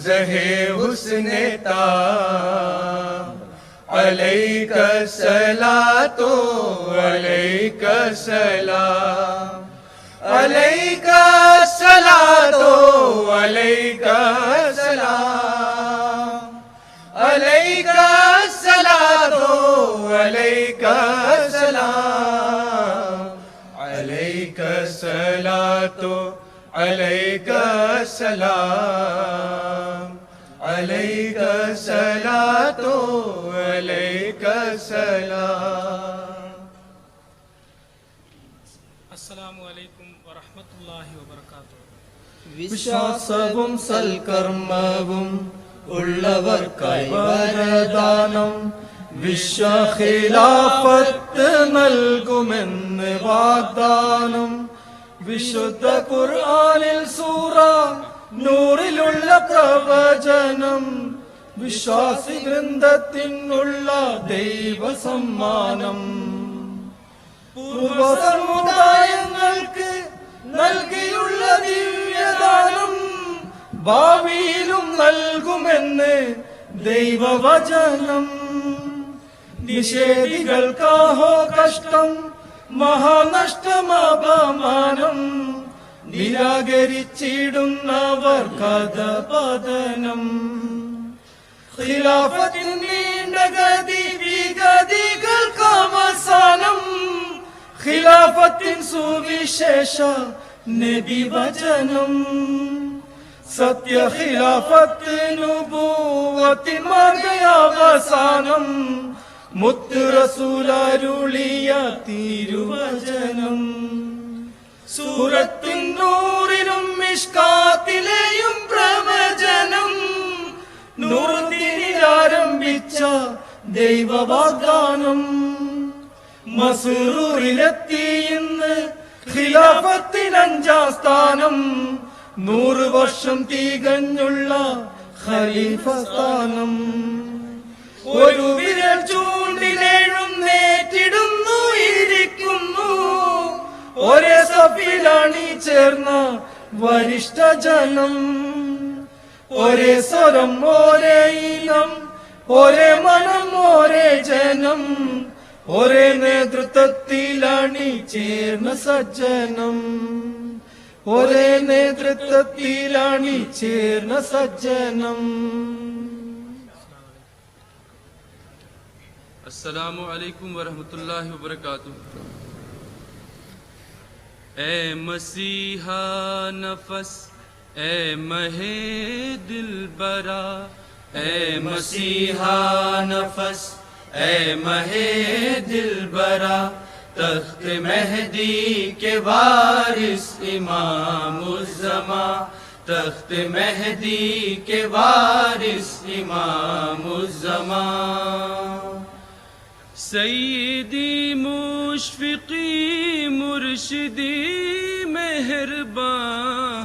زہے حسن تام علیک الصلاۃ علیک السلام علیک الصلاۃ علیک السلام علیک الصلاۃ علیک السلام علیک الصلاۃ علیک السلام علیک الصلاۃ علیک السلام.
السلام علیکم ورحمۃ اللہ وبرکاتہ.
വിശ്വാസവും സൽക്കർമ്മവും ഉള്ളവർക്കായി വരദാനം വിശ്വഖിലാഫത്ത് നൽകുമെന്ന് വാഗ്ദാനം
വിശുദ്ധ ഖുർആനിൽ സൂറ നൂറിലുള്ള പ്രവചനം, വിശ്വാസി വൃന്ദത്തിനുള്ള ദൈവ സമ്മാനം, പൂർവ സമുദായങ്ങൾക്ക് നൽകിയുള്ള ദിവ്യദാനം, ഭാവിയിലും നൽകുമെന്ന് ദൈവവചനം. നിഷേധികൾക്കാഹോ കഷ്ടം, മഹാനഷ്ടമപമാനം, നിരാകരിച്ചിടുന്നവർക്കധപതനം. ഖിലാഫത്തിൻ നീണ്ട ഗതി വിഗതികൾക്കവസാനം, ഖിലാഫത്തിൻ സുവിശേഷ നബിവചനം. സത്യ ഖിലാഫത്ത് നുബുവത്തിൻ മാർഗയാവസാനം, മുത്ത് റസൂലരുളിയ തിരുവചനം. സൂറത്തിൻ നൂറിലും മിഷ്കാത്തിലെയും പ്രവചനം, നൂറിൽ ആരംഭിച്ച ദൈവവാഗ്ദാനം. മസ്റൂറിലെത്തി ഇന്ന് ഖിലാഫത്തിന് 5-ാം സ്ഥാനം, 100 വർഷം തികഞ്ഞുള്ള ഖലീഫ സ്ഥാനം. ഒരു വിരൽ ചൂണ്ടിലെഴുന്നേറ്റിടുന്നു ഇരിക്കുന്നു, ഒരേ സഫിലാണി ചേർന്ന വരിഷ്ഠ ജനം. ഒരേ സ്വരം ഒരേ ഇനം, ഒരേ മനം ഒരേ ജനം, ഒരേ നേതൃത്വത്തിലാണി ചേർന്ന സജ്ജനം. ഒരേ നേതൃത്വത്തിലാണി ചേർന്ന സജ്ജനം.
السلام علیکم ورحمۃ اللہ وبرکاتہ. اے مسیحا نفس، اے مہ دل برا، اے مسیحا نفس، اے مہ دل برا، تخت مہدی کے وارث امام الزمان، تخت مہدی کے وارث امام الزمان. سیدی مشفقی مرشدی مہرباں،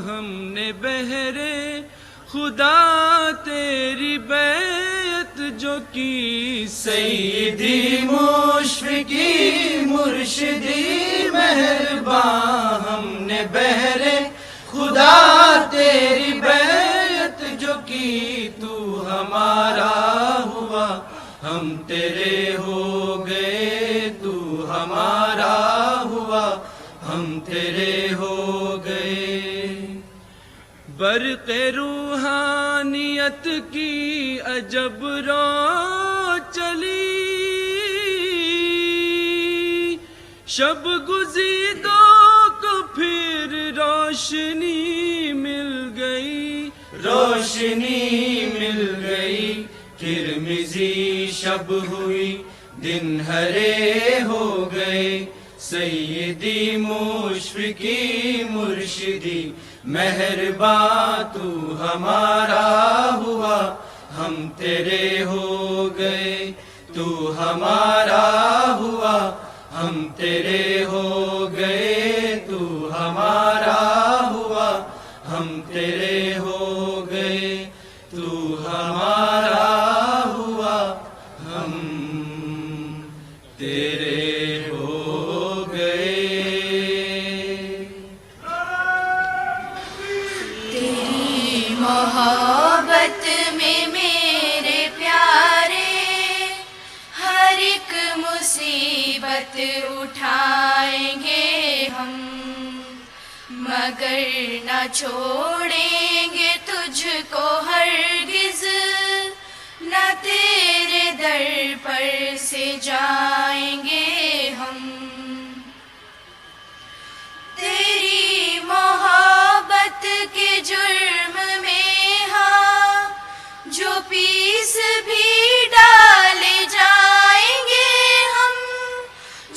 ہم نے بہرے خدا تیری بیعت جو کی. سیدی مشفقی مرشدی مہرباں، ہم نے بہرے خدا تیری بیعت جو کی. تو ہمارا ہوا ہم تیرے ہو گئے، تو ہمارا ہوا ہم تیرے ہو گئے. برق روحانیت کی عجب رو چلی، شب گزیدوں کو پھر روشنی مل گئی، روشنی مل گئی. کرمزی شب ہوئی، دن ہرے ہو گئے. سیدی مشفقی مرشدی مہرباں، تو ہمارا ہوا ہم تیرے ہو گئے. تو ہمارا ہوا ہم تیرے ہو گئے. تو ہمارا ہوا ہم تیرے ہو گئے. تو ہمارا ہوا ہم تیرے ہو گئے.
تیری محبت میں میرے پیارے ہر ایک مصیبت اٹھائیں گے ہم، مگر نہ چھوڑیں گے تجھ کو ہرگز، نہ تیرے در پر سے جائیں گے ہم. تیری محبت کے جرم میں ہاں جو پیس بھی ڈالے جائیں گے ہم،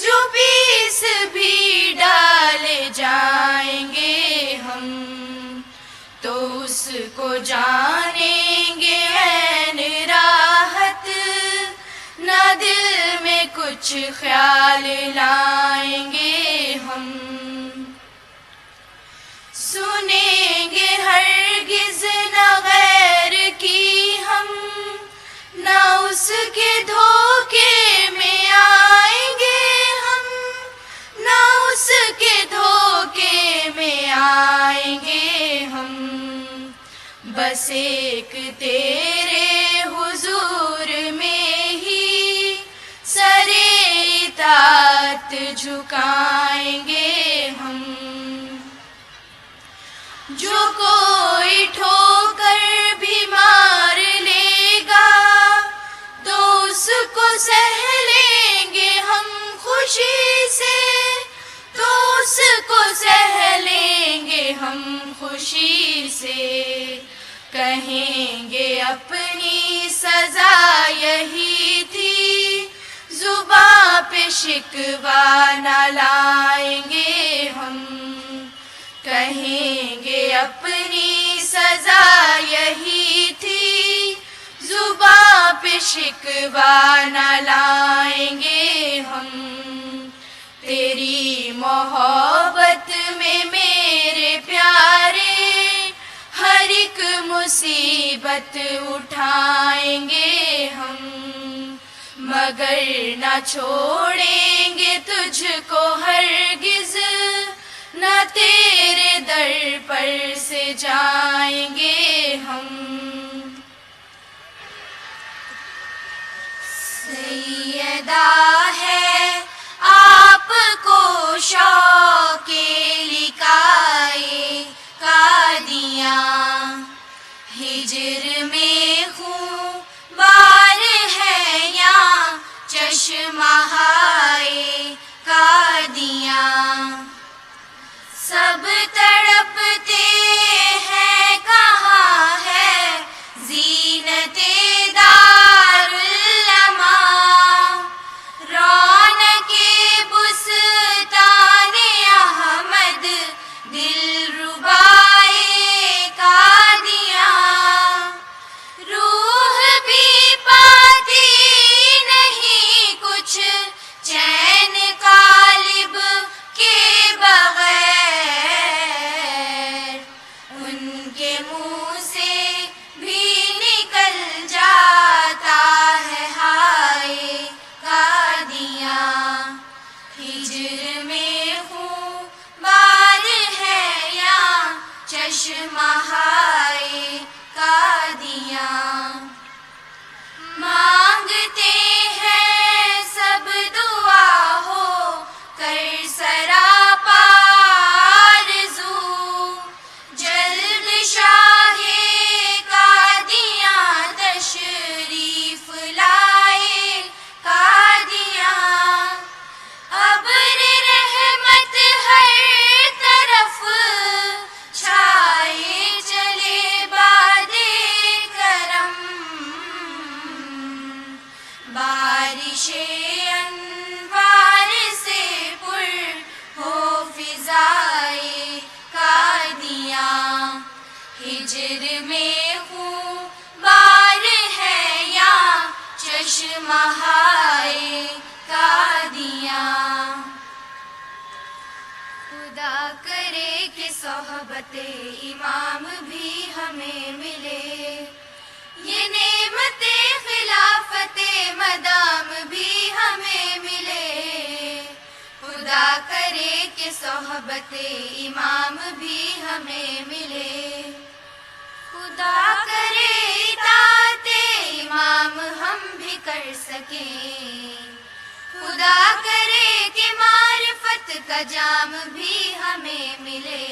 جو پیس بھی ڈالے جائیں گے ہم، تو اس کو جانیں گے عین راحت، نہ دل میں کچھ خیال لائیں گے ہم. ہرگز نہ غیر کی ہم، نہ اس کے دھوکے میں آئیں گے ہم، نہ اس کے دھوکے میں آئیں گے ہم، بس ایک تیرے حضور میں ہی سر اطاعت جھکائیں گے ہم۔ جو کوئی ٹھوکر بھی مار لے گا تو اس کو سہ لیں گے ہم خوشی سے، تو اس کو سہ لیں گے ہم خوشی سے، کہیں گے اپنی سزا یہی تھی، زباں پہ شکوہ نہ لائیں گے ہم، کہیں گے اپنی سزا یہی تھی، زباں پہ شکوہ نہ لائیں گے ہم، تیری محبت میں میرے پیارے ہر ایک مصیبت اٹھائیں گے ہم، مگر نہ چھوڑیں گے تجھ کو ہرگز، نہ تیرے در پر سے جائیں گے ہم۔ سیدہ ہے آپ کو شوق لقائے قادیاں، ہجر میں خون بار ہے یا چشمہ ہائے قادیاں، سب تڑپتے ہیں کہاں ہے زینت دار العلماء، رونق بستان احمد دل ربائے قادیاں، روح بھی پاتی نہیں کچھ چین قالب کے بغیر، ان کے منہ سے بھی نکل جاتا ہے ہائے قادیاں، ہجر میں خون بار ہے یا چشمہ ہائے قادیاں، مانگتے ہیں سب دعا ہو کر سراپا آرزو، جلد شاہ قادیاں تشریف لائے قادیاں، ابر رحمت ہر طرف چھائے چلے باد کرم، بارش انوار سے پر ہو فضائے قادیاں، ہجر میں خون بار ہے یا چشمہ ہائے قادیاں، خدا کرے کہ صحبت امام بھی ہمیں ملے، یہ نعمت خلافت مدام بھی ہمیں ملے، خدا کرے کہ صحبت امام بھی ہمیں ملے، خدا کرے اطاعت امام ہم بھی کر سکیں، خدا کرے کہ معرفت کا جام بھی ہمیں ملے،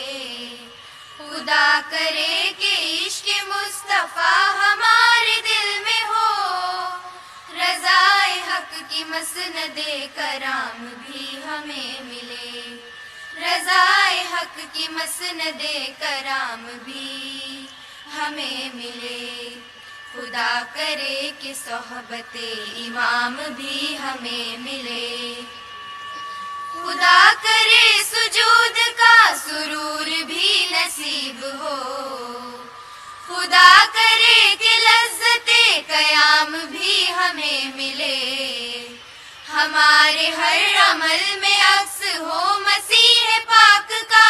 خدا کرے کہ عشق مصطفیٰ ہمارے دل میں ہو، رضائے حق کی مسند کرام بھی ہمیں ملے، رضائے حق کی مسند کرام بھی ہمیں ملے، خدا کرے کہ صحبت امام بھی ہمیں ملے، خدا کرے سجود کا سرور بھی نصیب ہو، خدا کرے کہ لذت قیام بھی ہمیں ملے، ہمارے ہر عمل میں عکس ہو مسیح پاک کا،